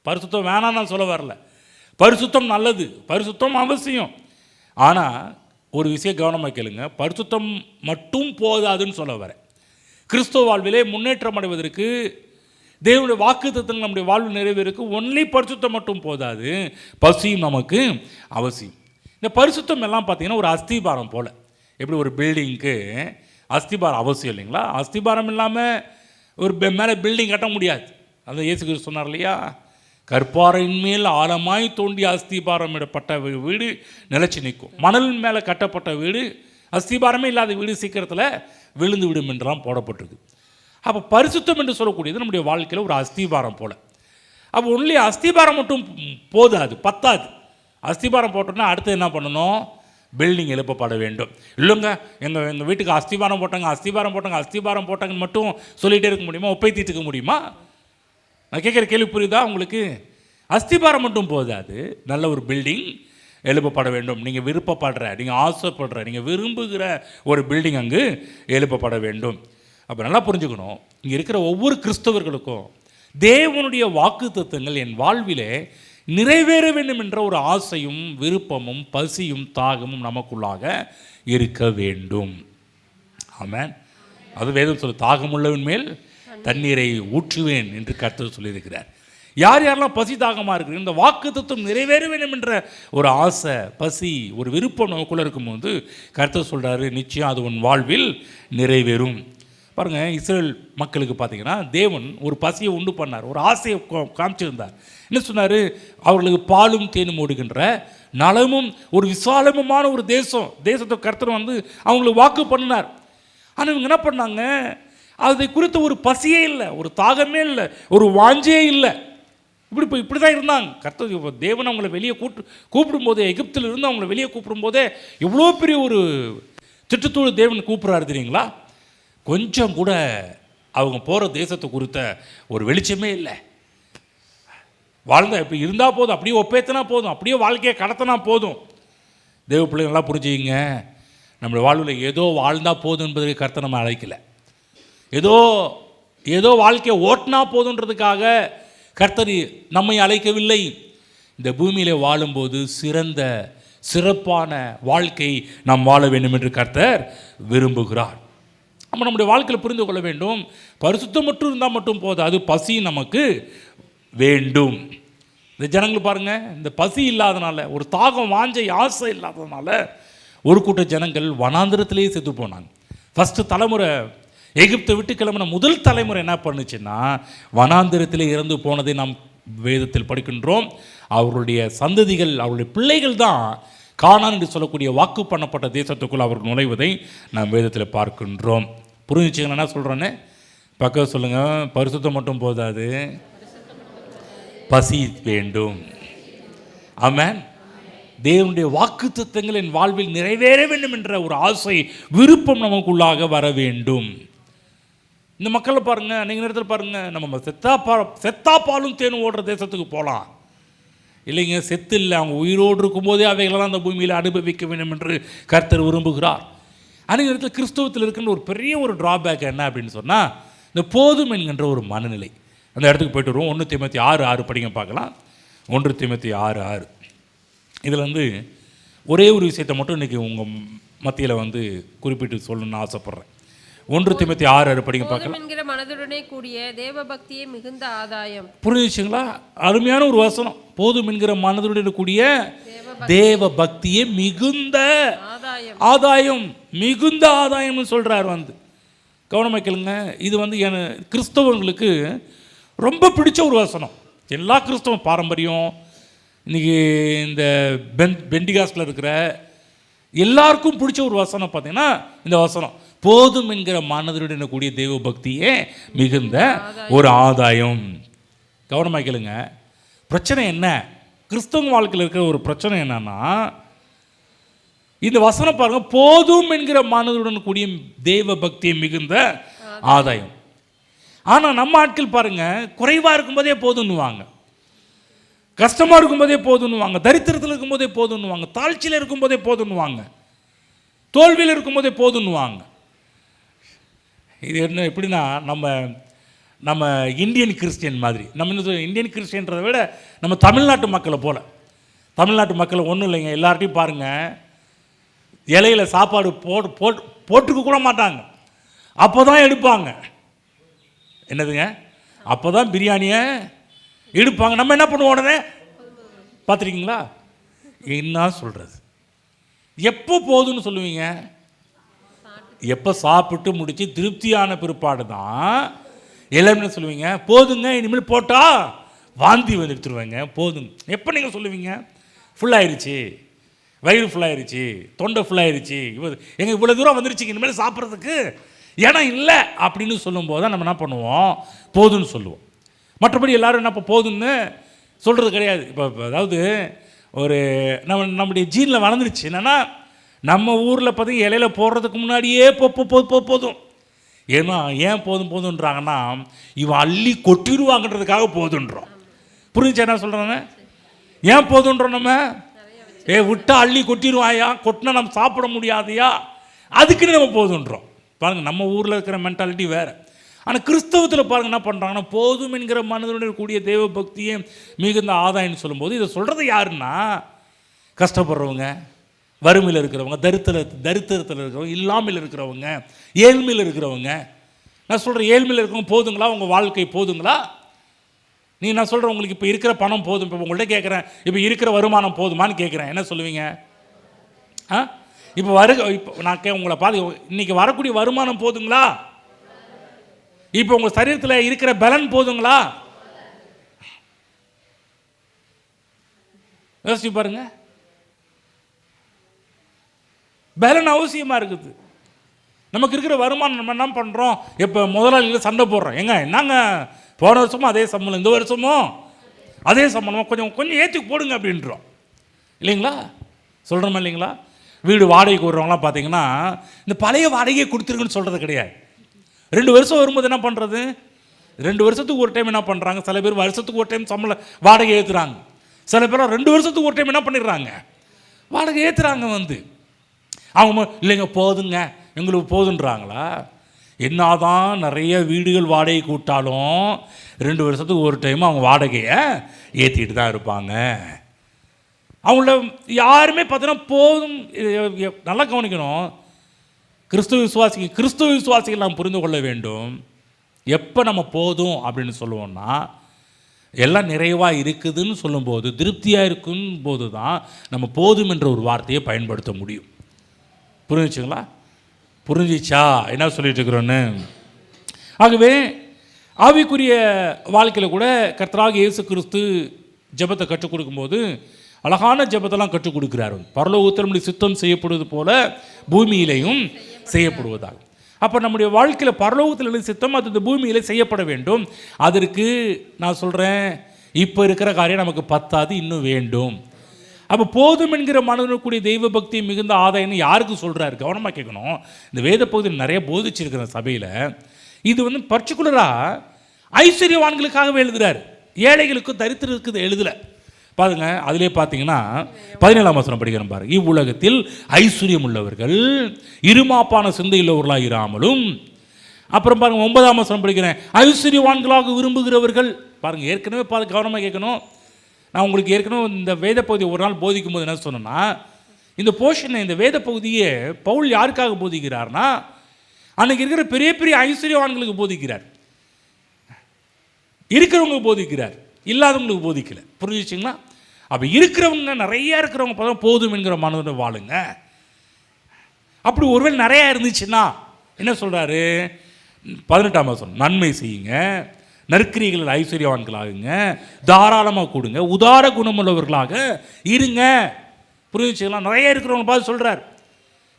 பரிசுத்தம் வேணாம் நான் சொல்ல வரல. பரிசுத்தம் நல்லது, பரிசுத்தம் அவசியம். ஆனால் ஒரு விஷயம் கவனமாக கேளுங்க, பரிசுத்தம் மட்டும் போதாதுன்னு சொல்ல வரேன். கிறிஸ்துவ வாழ்விலே முன்னேற்றம் அடைவதற்கு, தேவனுடைய வாக்குத்தத்தங்கள் நம்முடைய வாழ்வு நிறைவேறக்கு ஒன்லி பரிசுத்தம் மட்டும் போதாது, பசியும் நமக்கு அவசியம். இந்த பரிசுத்தம் எல்லாம் பார்த்தீங்கன்னா ஒரு அஸ்திபாரம் போல். எப்படி ஒரு பில்டிங்க்கு அஸ்திபாரம் அவசியம் இல்லைங்களா? அஸ்திபாரம் இல்லாமல் ஒரு மேலே பில்டிங் கட்ட முடியாது. அதான் இயேசு கிறிஸ்து சொன்னார் இல்லையா, கற்பாறையின் மேல் ஆழமாய் தோண்டி அஸ்திபாரம் இடப்பட்ட வீடு நிலைச்சி நிற்கும், மணல் மேலே கட்டப்பட்ட வீடு, அஸ்திபாரமே இல்லாத வீடு சீக்கிரத்தில் விழுந்து விடும் என்றெல்லாம் போடப்பட்டிருக்கு. அப்போ பரிசுத்தம் என்று சொல்லக்கூடியது நம்முடைய வாழ்க்கையில் ஒரு அஸ்திபாரம் போல். அப்போ ஒன்லி அஸ்திபாரம் மட்டும் போதாது, பத்தாது. அஸ்திபாரம் போட்டோன்னா அடுத்து என்ன பண்ணணும்? பில்டிங் எழுப்பப்பட வேண்டும். இல்லைங்க எங்கள் வீட்டுக்கு அஸ்திபாரம் போட்டாங்கன்னு மட்டும் சொல்லிகிட்டே இருக்க முடியுமா? ஒப்பை தீட்டுக்க முடியுமா? நான் கேட்குற கேள்வி புரியுதா உங்களுக்கு? அஸ்திபாரம் மட்டும் போதாது, நல்ல ஒரு பில்டிங் எழுப்பப்பட வேண்டும். நீங்கள் விருப்பப்படுற, நீங்கள் ஆசைப்படுற, நீங்கள் விரும்புகிற ஒரு பில்டிங் அங்கு எழுப்பப்பட வேண்டும். அப்போ நல்லா புரிஞ்சுக்கணும், இங்கே இருக்கிற ஒவ்வொரு கிறிஸ்தவர்களுக்கும் தேவனுடைய வாக்குத்தத்தங்கள் என் வாழ்விலே நிறைவேற வேண்டும் என்ற ஒரு ஆசையும் விருப்பமும் பசியும் தாகமும் நமக்குள்ளாக இருக்க வேண்டும். ஆமென். அது வேதம் சொல்ல, தாகமுள்ளவன் மேல் தண்ணீரை ஊற்றுவேன் என்று கர்த்தர் சொல்லியிருக்கிறார். யாரெல்லாம் பசி தாகமாக இருக்கிற இந்த வாக்குத்தத்தம் நிறைவேற வேண்டும் என்ற ஒரு ஆசை, பசி, ஒரு விருப்பம் நமக்குள்ளே இருக்கும்போது கர்த்தர் சொல்கிறாரு, நிச்சயம் அது உன் வாழ்வில் நிறைவேறும். பாருங்கள், இஸ்ரேல் மக்களுக்கு பார்த்தீங்கன்னா தேவன் ஒரு பசியை உண்டு பண்ணார், ஒரு ஆசையை காமிச்சிருந்தார். என்ன சொன்னார்? அவர்களுக்கு பாலும் தேனும் ஓடுகின்ற நலமும் ஒரு விசாலமுமான ஒரு தேசத்தை கர்த்தர் அவங்களுக்கு வாக்கு பண்ணினார். ஆனால் இவங்க என்ன பண்ணாங்க? அதை குறித்த ஒரு பசியே இல்லை, ஒரு தாகமே இல்லை, ஒரு வாஞ்சையே இல்லை. இப்படி தான் இருந்தாங்க. கர்த்தர் தேவன் அவங்கள வெளியே கூப்பிடும்போதே, எகிப்தில் இருந்து அவங்கள வெளியே கூப்பிடும்போதே எவ்வளோ பெரிய ஒரு திட்டத்தோடு தேவன் கூப்பிட்றாரு தெரியுங்களா? கொஞ்சம் கூட அவங்க போகிற தேசத்தை குறித்த ஒரு வெளிச்சமே இல்லை. வாழ்ந்தா இப்படி இருந்தால் போதும், அப்படியே ஒப்பேத்தினா போதும், அப்படியே வாழ்க்கையை கடத்தினா போதும். தேவ பிள்ளைங்க நல்லா புரிஞ்சுக்கிங்க, நம்மளுடைய வாழ்வில் ஏதோ வாழ்ந்தால் போதும் என்பதற்கு கர்த்தர் நம்ம அழைக்கலை. ஏதோ வாழ்க்கையை ஓட்டினா போதுன்றதுக்காக கர்த்தர் நம்மை அழைக்கவில்லை. இந்த பூமியில் வாழும்போது சிறப்பான வாழ்க்கை நாம் வாழ வேண்டும் என்று கர்த்தர் விரும்புகிறார். நம்ம நம்முடைய வாழ்க்கையில் புரிந்து கொள்ள வேண்டும், பரிசுத்தம் மட்டும் இருந்தால் மட்டும் போதும், அது பசி நமக்கு வேண்டும். இந்த ஜனங்கள் பாருங்கள், இந்த பசி இல்லாதனால, ஒரு தாகம் வாஞ்சை ஆசை இல்லாததுனால ஒரு கூட்ட ஜனங்கள் வனாந்திரத்திலேயே செத்து போனாங்க. ஃபஸ்ட்டு தலைமுறை எகிப்தை விட்டு கிளம்பின முதல் தலைமுறை என்ன பண்ணுச்சுன்னா வனாந்திரத்திலே இறந்து போனதை நாம் வேதத்தில் படிக்கின்றோம். அவருடைய சந்ததிகள், அவருடைய பிள்ளைகள் தான் கானான் என்று சொல்லக்கூடிய வாக்கு பண்ணப்பட்ட தேசத்துக்குள் அவர்கள் நுழைவதை நாம் வேதத்தில் பார்க்கின்றோம். புரிஞ்சுச்சிங்கன்னா என்ன சொல்கிறேன்னு பக்கம் சொல்லுங்கள். பரிசுத்தம் மட்டும் போதாது, பசி வேண்டும். ஆமென். தேவனுடைய வாக்குத்தத்தங்கள் என் வாழ்வில் நிறைவேற வேண்டும் என்ற ஒரு ஆசை, விருப்பம் நமக்குள்ளாக வர வேண்டும். இந்த மக்களை பாருங்கள், நீங்கள் நேரத்தில் பாருங்கள், நம்ம செத்தா பாலும் தேனும் ஓடுற தேசத்துக்கு போகலாம் இல்லைங்க. செத்து இல்லை, அவங்க உயிரோடு இருக்கும்போதே அவைகளெல்லாம் அந்த பூமியில் அனுபவிக்க வேண்டும் என்று கர்த்தர் விரும்புகிறார். அன்றைய நேரத்தில் கிறிஸ்தவத்தில் இருக்கின்ற ஒரு பெரிய ஒரு ட்ராபேக் என்ன அப்படின்னு சொன்னால், இந்த போதும் என்கின்ற ஒரு மனநிலை. அந்த இடத்துக்கு போய்ட்டு வருவோம். 1 தீமோத்தேயு 6:6 படிங்க பார்க்கலாம். 1 தீமோத்தேயு 6:6. இதில் ஒரே ஒரு விஷயத்தை மட்டும் இன்றைக்கி உங்கள் மத்தியில் குறிப்பிட்டு சொல்லணும்னு ஆசைப்பட்றேன். 1 தீமோத்தேயு 6:6 படிங்க பார்க்கலாம். என்கிற மனதுடனே கூடிய தேவபக்தியே மிகுந்த ஆதாயம். புரிஞ்சுச்சுங்களா? அருமையான ஒரு வசனம். போதும் என்கிற மனதுடன் கூடிய தேவ பக்தியே மிகுந்த ஆதாயம், மிகுந்த ஆதாயம்னு சொல்கிறார். கவனமாக கேளுங்க. இது வந்து கிறிஸ்தவங்களுக்கு ரொம்ப பிடிச்ச ஒரு வசனம். எல்லா கிறிஸ்தவ பாரம்பரியம் இன்றைக்கி இந்த பெண்டிகாஸ்டில் இருக்கிற எல்லாருக்கும் பிடிச்ச ஒரு வசனம் பார்த்தீங்கன்னா இந்த வசனம், போதும் என்கிற மனதுடன் கூடிய தெய்வ பக்தியே மிகுந்த ஒரு ஆதாயம். கவனமாக கேளுங்க. பிரச்சனை என்ன? கிறிஸ்தவ வாழ்க்கையில் இருக்கிற ஒரு பிரச்சனை என்னன்னா, இந்த வசனம் பாருங்க, போதும் என்கிற மனதுடன் கூடிய தெய்வ பக்தியை மிகுந்த ஆதாயம். ஆனால் நம்ம ஆட்கள் பாருங்க, குறைவாக இருக்கும்போதே போதுன்னுவாங்க, கஷ்டமாக இருக்கும்போதே போதுன்னுவாங்க, தரித்திரத்தில் இருக்கும்போதே போதுன்னுவாங்க, தாழ்ச்சியில் இருக்கும்போதே போதுன்னுவாங்க, தோல்வியில் இருக்கும்போதே போதுன்னுவாங்க. இது என்ன எப்படின்னா, நம்ம இந்தியன் கிறிஸ்டியன் மாதிரி. நம்ம இந்தியன் கிறிஸ்டியன்றதை விட நம்ம தமிழ்நாட்டு மக்களை போல். தமிழ்நாட்டு மக்கள் ஒன்றும் இல்லைங்க, எல்லார்ட்டையும் பாருங்கள், இலையில் சாப்பாடு போட்டுக்க கூட மாட்டாங்க, அப்போ தான் எடுப்பாங்க. என்னதுங்க? அப்போ தான் பிரியாணியை எடுப்பாங்க. நம்ம என்ன பண்ணுவோம் உடனே? பார்த்துருக்கீங்களா? என்ன சொல்கிறது? எப்போ போதுன்னு சொல்லுவீங்க? எப்போ சாப்பிட்டு முடித்து திருப்தியான பிற்பாடு தான் எல்லாமே சொல்லுவீங்க, போதுங்க இனிமேல் போட்டால் வாந்தி வந்து எடுத்துருவாங்க, போதுங்க. எப்போ நீங்கள் சொல்லுவீங்க? ஃபுல்லாகிருச்சு, வயிறு ஃபுல்லாகிருச்சு, தொண்டை ஃபுல்லாகிருச்சு, எங்கள் இவ்வளோ தூரம் வந்துருச்சுங்க, இனிமேல் சாப்பிட்றதுக்கு இடம் இல்லை அப்படின்னு சொல்லும்போது தான் நம்ம என்ன பண்ணுவோம்? போதுன்னு சொல்லுவோம். மற்றபடி எல்லோரும் என்ன இப்போ போதுன்னு சொல்கிறது கிடையாது. இப்போ அதாவது ஒரு நம்முடைய ஜீனில் வளர்ந்துருச்சு. என்னென்னா, நம்ம ஊரில் பார்த்தீங்கன்னா இலையில போடுறதுக்கு முன்னாடியே போதும். ஏன்னா ஏன் போதுன்றாங்கன்னா, இவன் அள்ளி கொட்டிடுவாங்கன்றதுக்காக போதுன்றோம். புரிஞ்சு என்ன சொல்கிறாங்க? ஏன் போதுன்றோம்? நம்ம விட்டா அள்ளி கொட்டிடுவாயா, கொட்டினா நம்ம சாப்பிட முடியாதையா, அதுக்குன்னு நம்ம போதுன்றோம். பாருங்கள், நம்ம ஊரில் இருக்கிற மென்டாலிட்டி வேறு. ஆனால் கிறிஸ்தவத்தில் பாருங்கள் என்ன பண்ணுறாங்கன்னா, போதும் என்கிற மனதுடன் கூடிய தெய்வ பக்தியை மிகுந்த ஆதாயம்னு சொல்லும்போது இதை சொல்கிறது யாருன்னா, கஷ்டப்படுறவங்க, வறுமையில் இருக்கிறவங்க, தரித்திரத்தில் இருக்கிறவங்க, இல்லாமல் இருக்கிறவங்க, ஏழ்மையில் இருக்கிறவங்க. நான் சொல்கிறேன், ஏழ்மையில் இருக்கிறவங்க போதுங்களா? உங்கள் வாழ்க்கை போதுங்களா? நான் சொல்கிறேன், உங்களுக்கு இப்போ இருக்கிற பணம் போதும். இப்போ உங்கள்கிட்ட கேட்குறேன், இப்போ இருக்கிற வருமானம் போதுமான்னு கேட்குறேன், என்ன சொல்லுவீங்க? இப்போ நான் உங்களை பார்த்து, இன்றைக்கி வரக்கூடிய வருமானம் போதுங்களா? இப்போ உங்கள் சரீரத்தில் இருக்கிற பலன் போதுங்களா? யோசிச்சு பாருங்க. பலன் அவசியமாக இருக்குது. நமக்கு இருக்கிற வருமானம் நம்ம என்ன பண்ணுறோம்? இப்போ முதலாளியில் சண்டை போடுறோம், என்னங்க போன வருஷமும் அதே சம்பளம், இந்த வருஷமும் அதே சம்பளம், கொஞ்சம் ஏற்றி போடுங்க அப்படின்றோம் இல்லைங்களா? சொல்கிறோமா இல்லைங்களா? வீடு வாடகைக்கு விடுறவங்களாம் பார்த்தீங்கன்னா, இந்த பழைய வாடகையை கொடுத்துருக்குன்னு சொல்கிறது கிடையாது. 2 வருஷம் வரும்போது என்ன பண்ணுறது? 2 வருஷத்துக்கு ஒரு டைம் என்ன பண்ணுறாங்க? சில பேர் வருஷத்துக்கு ஒரு டைம் வாடகை ஏற்றுறாங்க. சில பேர் 2 வருஷத்துக்கு ஒரு டைம் என்ன பண்ணிடுறாங்க? வாடகை ஏற்றுறாங்க. அவங்க இல்லைங்க போதுங்க எங்களுக்கு போதுன்றாங்களா? என்னதான் நிறைய வீடுகள் வாடகை கூட்டாலும் 2 வருஷத்துக்கு ஒரு டைம் அவங்க வாடகையை ஏற்றிட்டு தான் இருப்பாங்க. அவங்கள யாருமே பார்த்தீங்கன்னா போதும். நல்லா கவனிக்கணும். கிறிஸ்துவ விசுவாசிகள் நாம் புரிந்து கொள்ள வேண்டும். எப்போ நம்ம போதும் அப்படின்னு சொல்லுவோம்னா, எல்லாம் நிறைவாக இருக்குதுன்னு சொல்லும்போது, திருப்தியாக இருக்கும் போது தான் நம்ம போதும் என்ற ஒரு வார்த்தையை பயன்படுத்த முடியும். புரிஞ்சிச்சுங்களா? புரிஞ்சிச்சா என்ன சொல்லிட்டு இருக்கிறோன்னு? ஆகவே ஆவிக்குரிய வாழ்க்கையில் கூட கர்த்தராகிய இயேசு கிறிஸ்து ஜெபத்தை கற்றுக் கொடுக்கும்போது அழகான ஜெபத்தெல்லாம் கற்றுக் கொடுக்குறாரு. பரலோகத்தில் நம்முடைய சித்தம் செய்யப்படுவது போல பூமியிலையும் செய்யப்படுவதாக. அப்போ நம்முடைய வாழ்க்கையில் பரலோகத்தில் சித்தம் அது இந்த பூமியில் செய்யப்பட வேண்டும். அதற்கு நான் சொல்கிறேன், இப்போ இருக்கிற காரியம் நமக்கு பத்தாது, இன்னும் வேண்டும். அப்போ போதும் என்கிற மனதிற்குரிய தெய்வ பக்தி மிகுந்த ஆதாயம்னு யாருக்கு சொல்கிறாரு? கவனமாக கேட்கணும். இந்த வேத பகுதியில் நிறைய போதிச்சிருக்கிற சபையில் இது பர்டிகுலராக ஐஸ்வர்யவான்களுக்காகவே எழுதுகிறார், ஏழைகளுக்கும் தரித்திரத்துக்கு எழுதலை. பாருங்க, அதிலே பார்த்தீங்கன்னா 17ஆம் வசனம் படிக்கிறோம் பாருங்க. இவ்வுலகத்தில் ஐஸ்வர்யம் உள்ளவர்கள் இருமாப்பான சிந்தையுள்ளவர்களாக இராமலும், அப்புறம் பாருங்க 9ஆம் வசனம் படிக்கிறேன், ஐஸ்வர்யவான்களாக விரும்புகிறவர்கள். பாருங்க, ஏற்கனவே பார்த்து கவனமாக கேட்கணும். நான் உங்களுக்கு ஏற்கனவே இந்த வேத பகுதியை ஒரு நாள் போதிக்கும் போது என்ன சொன்னேன்னா, இந்த போர்ஷனை, இந்த வேத பகுதியை பவுல் யாருக்காக போதிக்கிறார்னா, அன்றைக்கி இருக்கிற பெரிய பெரிய ஐஸ்வர்யவான்களுக்கு போதிக்கிறார், இருக்கிறவங்களுக்கு போதிக்கிறார், இல்லாதவங்களுக்கு போதிக்கலை. புரிஞ்சிச்சிங்களா? அப்போ இருக்கிறவங்க, நிறையா இருக்கிறவங்க பார்த்தா போதும் என்கிற மனதோட வாழுங்க. அப்படி ஒருவேளை நிறையா இருந்துச்சுன்னா என்ன சொல்கிறாரு? 18ஆம் வசனம், நன்மை செய்யுங்க, நற்கிரிகளில் ஐஸ்வர்யவான்களாகுங்க, தாராளமாக கொடுங்க, உதார குணமுள்ளவர்களாக இருங்க. புரிஞ்சுக்கலாம். நிறைய இருக்கிறவங்க பார்த்து சொல்கிறார்,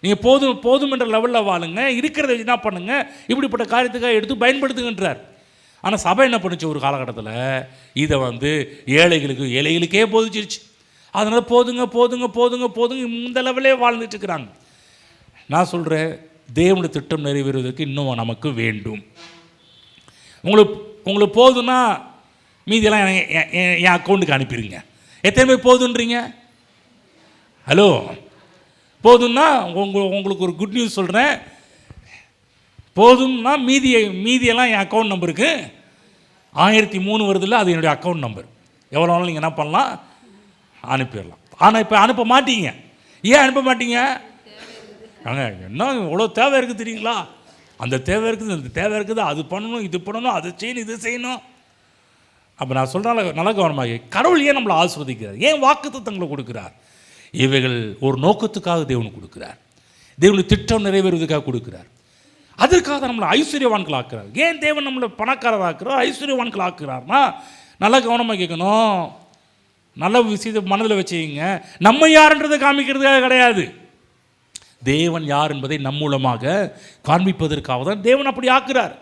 நீங்கள் போதும் போதும் என்ற லெவலில் வாழுங்க, இருக்கிறத என்ன பண்ணுங்க, இப்படிப்பட்ட காரியத்துக்காக எடுத்து பயன்படுத்துங்கன்றார். ஆனால் சபை என்ன பண்ணுச்சு ஒரு காலகட்டத்தில், இதை ஏழைகளுக்கே போதிச்சிருச்சு. அதனால் போதுங்க போதுங்க போதுங்க போதுங்க இந்த லெவலே வாழ்ந்துட்டு இருக்கிறாங்க. நான் சொல்கிறேன், தேவனுடைய திட்டம் நிறைவேறுவதற்கு இன்னும் நமக்கு வேண்டும். உங்களுக்கு போதுன்னா மீதியெல்லாம் என் அக்கௌண்ட்டுக்கு அனுப்பிடுங்க. எத்தனை பேர் போதுன்றீங்க? ஹலோ, போதும்னா உங்களுக்கு ஒரு குட் நியூஸ் சொல்கிறேன். போதும்னா மீதியெல்லாம் என் அக்கௌண்ட் நம்பருக்கு 1003 வருதில்ல, அது என்னுடைய அக்கௌண்ட் நம்பர். எவ்வளோ நாளும் நீங்கள் என்ன பண்ணலாம், அனுப்பிடலாம். ஆனால் இப்போ அனுப்ப மாட்டீங்க. ஏன் அனுப்ப மாட்டீங்க? என்ன இவ்வளோ தேவை இருக்குது தெரியுங்களா? அந்த தேவை இருக்குது, இந்த தேவை இருக்குது, அது பண்ணணும், இது பண்ணணும், அது செய்யணும், இது செய்யணும். அப்போ நான் சொல்கிறால நல்ல கவனமாக, கடவுள் ஏன் நம்மளை ஆசீர்வதிக்கிறார்? ஏன் வாக்குத்தத்தங்களை கொடுக்குறார்? இவைகள் ஒரு நோக்கத்துக்காக தேவன் கொடுக்குறார். தேவனுடைய திட்டம் நிறைவேறுவதற்காக கொடுக்குறார். அதற்காக நம்மளை ஐஸ்வர்யவான்கள் ஆக்குறார். ஏன் தேவன் நம்மளை பணக்காரர் ஆக்குறார், ஐஸ்வர்யவான்கள் ஆக்குறார்னா, நல்லா கவனமாக கேட்கணும். நல்ல விஷயத்தை மனதில் வச்சுக்கிங்க. நம்ம யாருன்றதை காமிக்கிறதுக்காக கிடையாது, தேவன் யார் என்பதை நம் மூலமாக காண்பிப்பதற்காக தான் தேவன் அப்படி ஆக்குறார்.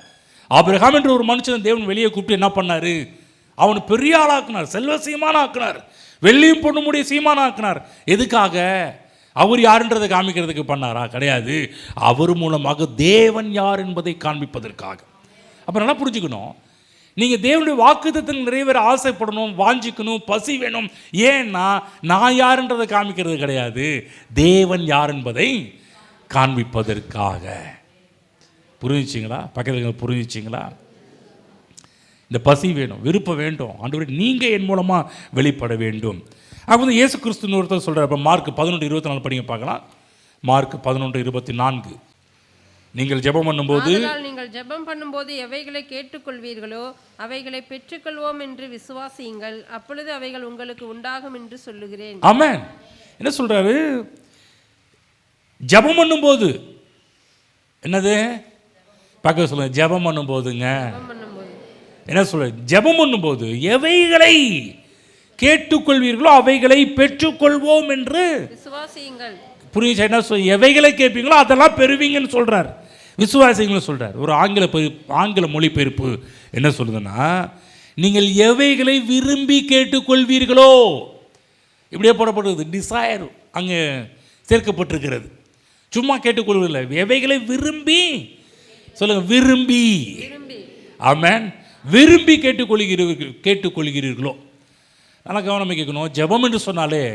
ஆபிரகாம் என்ற ஒரு மனுஷன் தேவன் வெளியே கூப்பிட்டு என்ன பண்ணார்? அவனை பெரிய ஆளாக்குனார், செல்வ சீமான ஆக்குனார், வெள்ளியும் பொண்ணுமுடைய சீமான ஆக்குனார். எதுக்காக? அவர் யாருன்றதை காமிக்கிறதுக்கு பண்ணாரா? கிடையாது. அவர் மூலமாக தேவன் யார் என்பதை காண்பிப்பதற்காக. அப்போ நல்லா புரிஞ்சுக்கணும், நீங்கள் தேவனுடைய வாக்குத்தத்தங்கள் நிறைவேற ஆசைப்படணும், வாஞ்சிக்கணும், பசி வேணும். ஏன்னா நான் யாருன்றதை காமிக்கிறது கிடையாது, தேவன் யார் என்பதை காண்பிப்பதற்காக. புரிஞ்சிச்சிங்களா? பக்கத்தில் புரிஞ்சிச்சிங்களா? இந்த பசி வேணும், விருப்பம் வேண்டும், ஆண்டவரே நீங்கள் என் மூலமாக வெளிப்பட வேண்டும். அப்போ வந்து இயேசு கிறிஸ்துன்னு ஒருத்தர் சொல்கிறார். இப்போ மார்க் 11:24 படிங்க பார்க்கலாம். மார்க் 11:24, நீங்கள் ஜெபம் பண்ணும்போது எவைகளை கேட்டுக்கொள்வீர்களோ அவைகளை பெற்றுக்கொள்வோம் என்று விசுவாசியுங்கள், அப்பொழுது அவைகள் உங்களுக்கு உண்டாகும் என்று சொல்லுகிறேன். ஆமென். என்ன சொல்றாரு? ஜெபம் பண்ணும்போது என்னது பார்க்க சொல்லுங்க. ஜெபம் பண்ணும்போதுங்க என்ன சொல்ற? ஜெபம் பண்ணும்போது எவைகளை கேட்டுக்கொள்வீர்களோ அவைகளை பெற்றுக்கொள்வோம் என்று விசுவாசியுங்கள். புரியுது? என்ன சொல்? எவைகளை கேட்பீங்களோ அதெல்லாம் பெறுவீங்கன்னு சொல்றார், விசுவாசிங்கன்னு சொல்றார். ஒரு ஆங்கில மொழிபெயர்ப்பு என்ன சொல்லுதுன்னா, நீங்கள் எவைகளை விரும்பி கேட்டுக்கொள்வீர்களோ, இப்படியே போடப்படுறது, டிசைர் அங்கே சேர்க்கப்பட்டிருக்கிறது. சும்மா கேட்டுக்கொள்வதில்லை, எவைகளை விரும்பி சொல்லுங்க, விரும்பி. ஆமென். விரும்பி கேட்டுக்கொள்கிறீர்களோ. நல்லா கவனமாக கேட்கணும். ஜெபம் என்று சொன்னாலே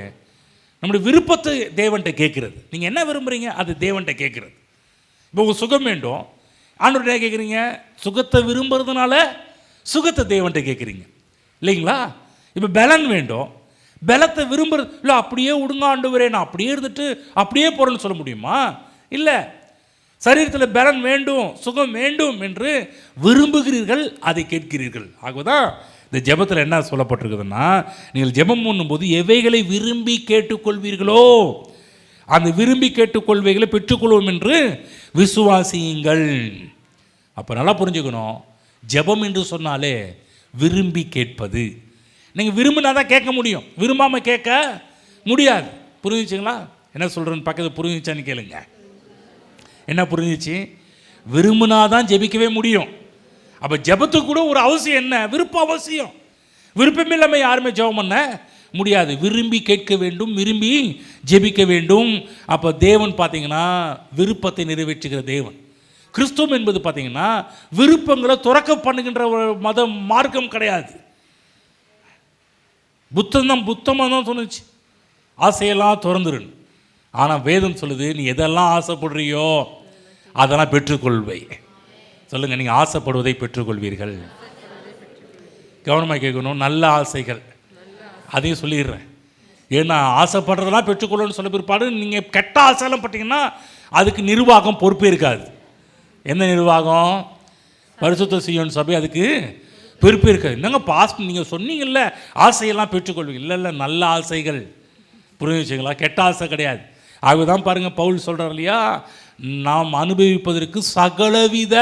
நம்முடைய விருப்பத்தை தேவன்கிட்ட கேட்குறது. நீங்கள் என்ன விரும்புகிறீங்க அது தேவன்கிட்ட கேட்குறது. இப்போ உங்கள் சுகம் வேண்டும், ஆண்டவர்கிட்ட கேட்குறீங்க. சுகத்தை விரும்புறதுனால சுகத்தை தேவன்கிட்ட கேட்குறீங்க இல்லைங்களா? இப்போ பலன் வேண்டும், பலத்தை விரும்புறது இல்லை. அப்படியே விடுங்க ஆண்டவரே, நான் அப்படியே இருந்துட்டு அப்படியே போகிறேன்னு சொல்ல முடியுமா? இல்லை. சரீரத்தில் பலன் வேண்டும், சுகம் வேண்டும் என்று விரும்புகிறீர்கள், அதை கேட்கிறீர்கள். ஆகதான் இந்த ஜெபத்தில் என்ன சொல்லப்பட்டிருக்குதுன்னா, நீங்கள் ஜெபம் பண்ணும்போது எவைகளை விரும்பி கேட்டுக்கொள்வீர்களோ அந்த விரும்பி கேட்டுக்கொள்வைகளை பெற்றுக்கொள்வோம் என்று விசுவாசியுங்கள். அப்போ நல்லா புரிஞ்சுக்கணும், ஜெபம் என்று சொன்னாலே விரும்பி கேட்பது. நீங்கள் விரும்பினா தான் கேட்க முடியும், விரும்பாமல் கேட்க முடியாது. புரிஞ்சிச்சிங்களா? என்ன சொல்கிறேன்னு பக்கத்தில் புரிஞ்சிச்சான்னு கேளுங்க. என்ன புரிஞ்சிச்சு? விரும்பினா தான் ஜெபிக்கவே முடியும். அப்போ ஜெபத்துக்கு கூட ஒரு அவசியம் என்ன? விருப்பம் அவசியம். விருப்பம் இல்லாமல் யாருமே ஜெபம் பண்ண முடியாது. விரும்பி கேட்க வேண்டும், விரும்பி ஜெபிக்க வேண்டும். அப்போ தேவன் பார்த்தீங்கன்னா விருப்பத்தை நிறைவேற்றுகிற தேவன். கிறிஸ்துவம் என்பது பார்த்தீங்கன்னா விருப்பங்களை துறக்க பண்ணுகின்ற ஒரு மார்க்கம் கிடையாது. புத்தமாக தான் சொன்னுச்சு, ஆசையெல்லாம் திறந்துருன்னு. ஆனால் வேதம் சொல்லுது, நீ எதெல்லாம் ஆசைப்படுறியோ அதெல்லாம் பெற்றுக்கொள்வை. சொல்லுங்கள், நீங்கள் ஆசைப்படுவதை பெற்றுக்கொள்வீர்கள். கவனமாக கேட்கணும். நல்ல ஆசைகள், அதையும் சொல்லிடுறேன். ஏன்னா ஆசைப்படுறதெல்லாம் பெற்றுக்கொள்ளணும்னு சொல்ல பிற்பாடு நீங்கள் கெட்ட ஆசைலாம் பட்டீங்கன்னா அதுக்கு நிர்வாகம் பொறுப்பே இருக்காது. எந்த நிர்வாகம்? பரிசுத்த சீயோன் சபை அதுக்கு பொறுப்பே இருக்காது. என்னங்க பாஸ்ட் நீங்கள் சொன்னீங்கல்ல ஆசையெல்லாம் பெற்றுக்கொள்வீங்க. இல்லை, நல்ல ஆசைகள். புரிஞ்சுங்களா? கெட்ட ஆசை கிடையாது. ஆகவே தான் பாருங்கள், பவுல் சொல்கிறார் இல்லையா, நாம் அனுபவிப்பதற்கு சகலவித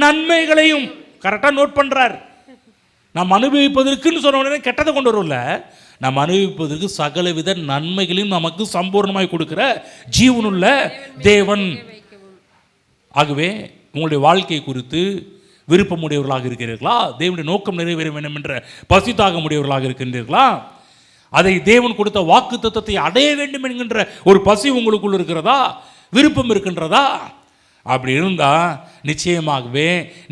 நன்மைகளையும். கரெக்டாக நோட் பண்ணுறார். நாம் அனுபவிப்பதற்குன்னு சொன்ன உடனே கெட்டதை கொண்டு வரும்ல, நாம் அனுபவிப்பதற்கு சகலவித நன்மைகளையும் நமக்கு சம்பூர்ணமாய் கொடுக்கிற ஜீவனுள்ள தேவன். ஆகவே உங்களுடைய வாழ்க்கை குறித்து விருப்பமுடையவர்களாக இருக்கிறீர்களா? தேவனுடைய நோக்கம் நிறைவேற வேண்டும் என்ற பசி தாக முடியவர்களாக இருக்கின்றீர்களா? அதை தேவன் கொடுத்த வாக்குத்தத்தத்தை அடைய வேண்டும் என்கின்ற ஒரு பசி உங்களுக்குள் இருக்கிறதா? விருப்பம் இருக்கின்றதா? அப்படி இருந்தால் நிச்சயமாகவே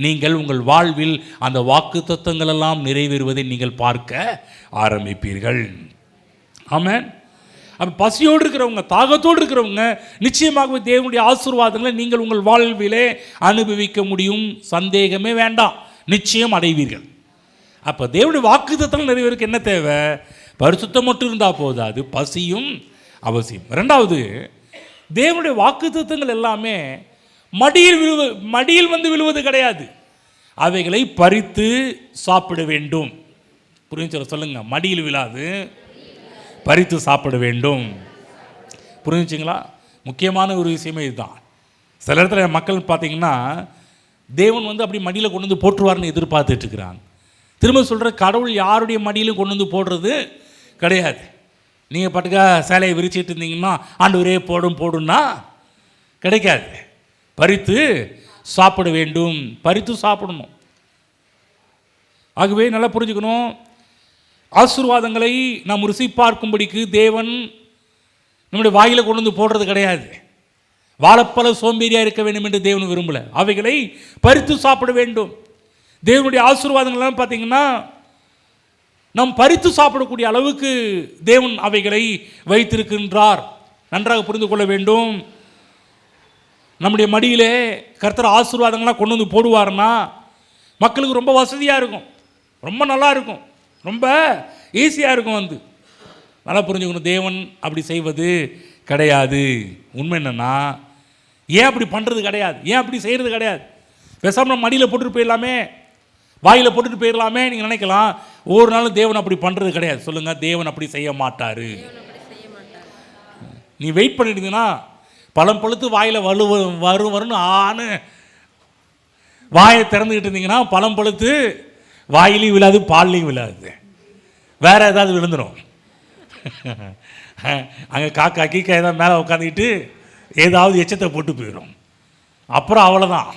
நீங்கள் உங்கள் வாழ்வில் அந்த வாக்குத்தத்தங்கள் எல்லாம் நிறைவேறுவதை நீங்கள் பார்க்க ஆரம்பிப்பீர்கள். ஆமென். அப்போ பசியோடு இருக்கிறவங்க, தாகத்தோடு இருக்கிறவங்க நிச்சயமாகவே தேவனுடைய ஆசீர்வாதங்களை நீங்கள் உங்கள் வாழ்விலே அனுபவிக்க முடியும். சந்தேகமே வேண்டாம், நிச்சயம் அடைவீர்கள். அப்போ தேவனுடைய வாக்குத்தத்தங்கள் நிறைவேறதுக்கு என்ன தேவை? பரிசுத்தம் மட்டும் இருந்தால் போதாது, பசியும் அவசியம். ரெண்டாவது, தேவனுடைய வாக்குத்தத்தங்கள் எல்லாமே மடியில் வந்து விழுவது கிடையாது. அவைகளை பறித்து சாப்பிட வேண்டும். புரிஞ்சு சொல்லுங்க, மடியில் விழாது, பறித்து சாப்பிட வேண்டும். புரிஞ்சுங்களா? முக்கியமான ஒரு விஷயமே இதுதான். சில இடத்துல மக்கள் பார்த்தீங்கன்னா தேவன் வந்து அப்படி மடியில் கொண்டு வந்து போட்டுருவார்னு எதிர்பார்த்துட்டு இருக்கிறாங்க. திரும்ப சொல்கிற, கடவுள் யாருடைய மடியிலும் கொண்டு வந்து போடுறது கிடையாது. நீங்கள் பாட்டுக்கா சேலையை விரிச்சிட்டு இருந்தீங்கன்னா ஆண்டவரே போடுன்னா கிடைக்காது. பறித்து சாப்பிட வேண்டும், பறித்து சாப்பிடணும். ஆகவே நல்லா புரிஞ்சுக்கணும், ஆசீர்வாதங்களை நாம் ருசி பார்க்கும்படிக்கு தேவன் நம்முடைய வாயில கொண்டு வந்து போடுறது கிடையாது. வாழைப்பழ சோம்பேறியாக இருக்க வேண்டும் என்று தேவன் விரும்பலை. அவைகளை பறித்து சாப்பிட வேண்டும். தேவனுடைய ஆசீர்வாதங்கள்லாம் பார்த்தீங்கன்னா நாம் பறித்து சாப்பிடக்கூடிய அளவுக்கு தேவன் அவைகளை வைத்திருக்கின்றார். நன்றாக புரிந்து கொள்ள வேண்டும். நம்முடைய மடியிலே கர்த்தர் ஆசீர்வாதங்கள்லாம் கொண்டு வந்து போடுவார்னா மக்களுக்கு ரொம்ப வசதியாக இருக்கும், ரொம்ப நல்லா இருக்கும், ரொம்ப ஈஸியாக இருக்கும். வந்து நல்லா புரிஞ்சுக்கணும், தேவன் அப்படி செய்வது கிடையாது. உண்மை என்னென்னா, ஏன் அப்படி பண்ணுறது கிடையாது, ஏன் அப்படி செய்கிறது கிடையாது? பேசாமல் நம்ம மடியில் போட்டுட்டு போயிடலாமே, வாயில் போட்டுட்டு போயிடலாமே நீங்கள் நினைக்கலாம். ஒவ்வொரு நாளும் தேவன் அப்படி பண்ணுறது கிடையாது. சொல்லுங்கள், தேவன் அப்படி செய்ய மாட்டார். நீ வெயிட் பண்ணிட்டீங்கன்னா பழம் பழுத்து வாயில் வரும்னு ஆன்னு வாயை திறந்துக்கிட்டு இருந்தீங்கன்னா பழம் பழுத்து வாயிலையும் விழாது, பால்லையும் விழாது, வேற ஏதாவது விழுந்துடும். அங்கே காக்கா கீக்கா ஏதாவது மேலே உட்காந்துக்கிட்டு ஏதாவது எச்சத்தை போட்டு போயிடும். அப்புறம் அவ்வளோதான்.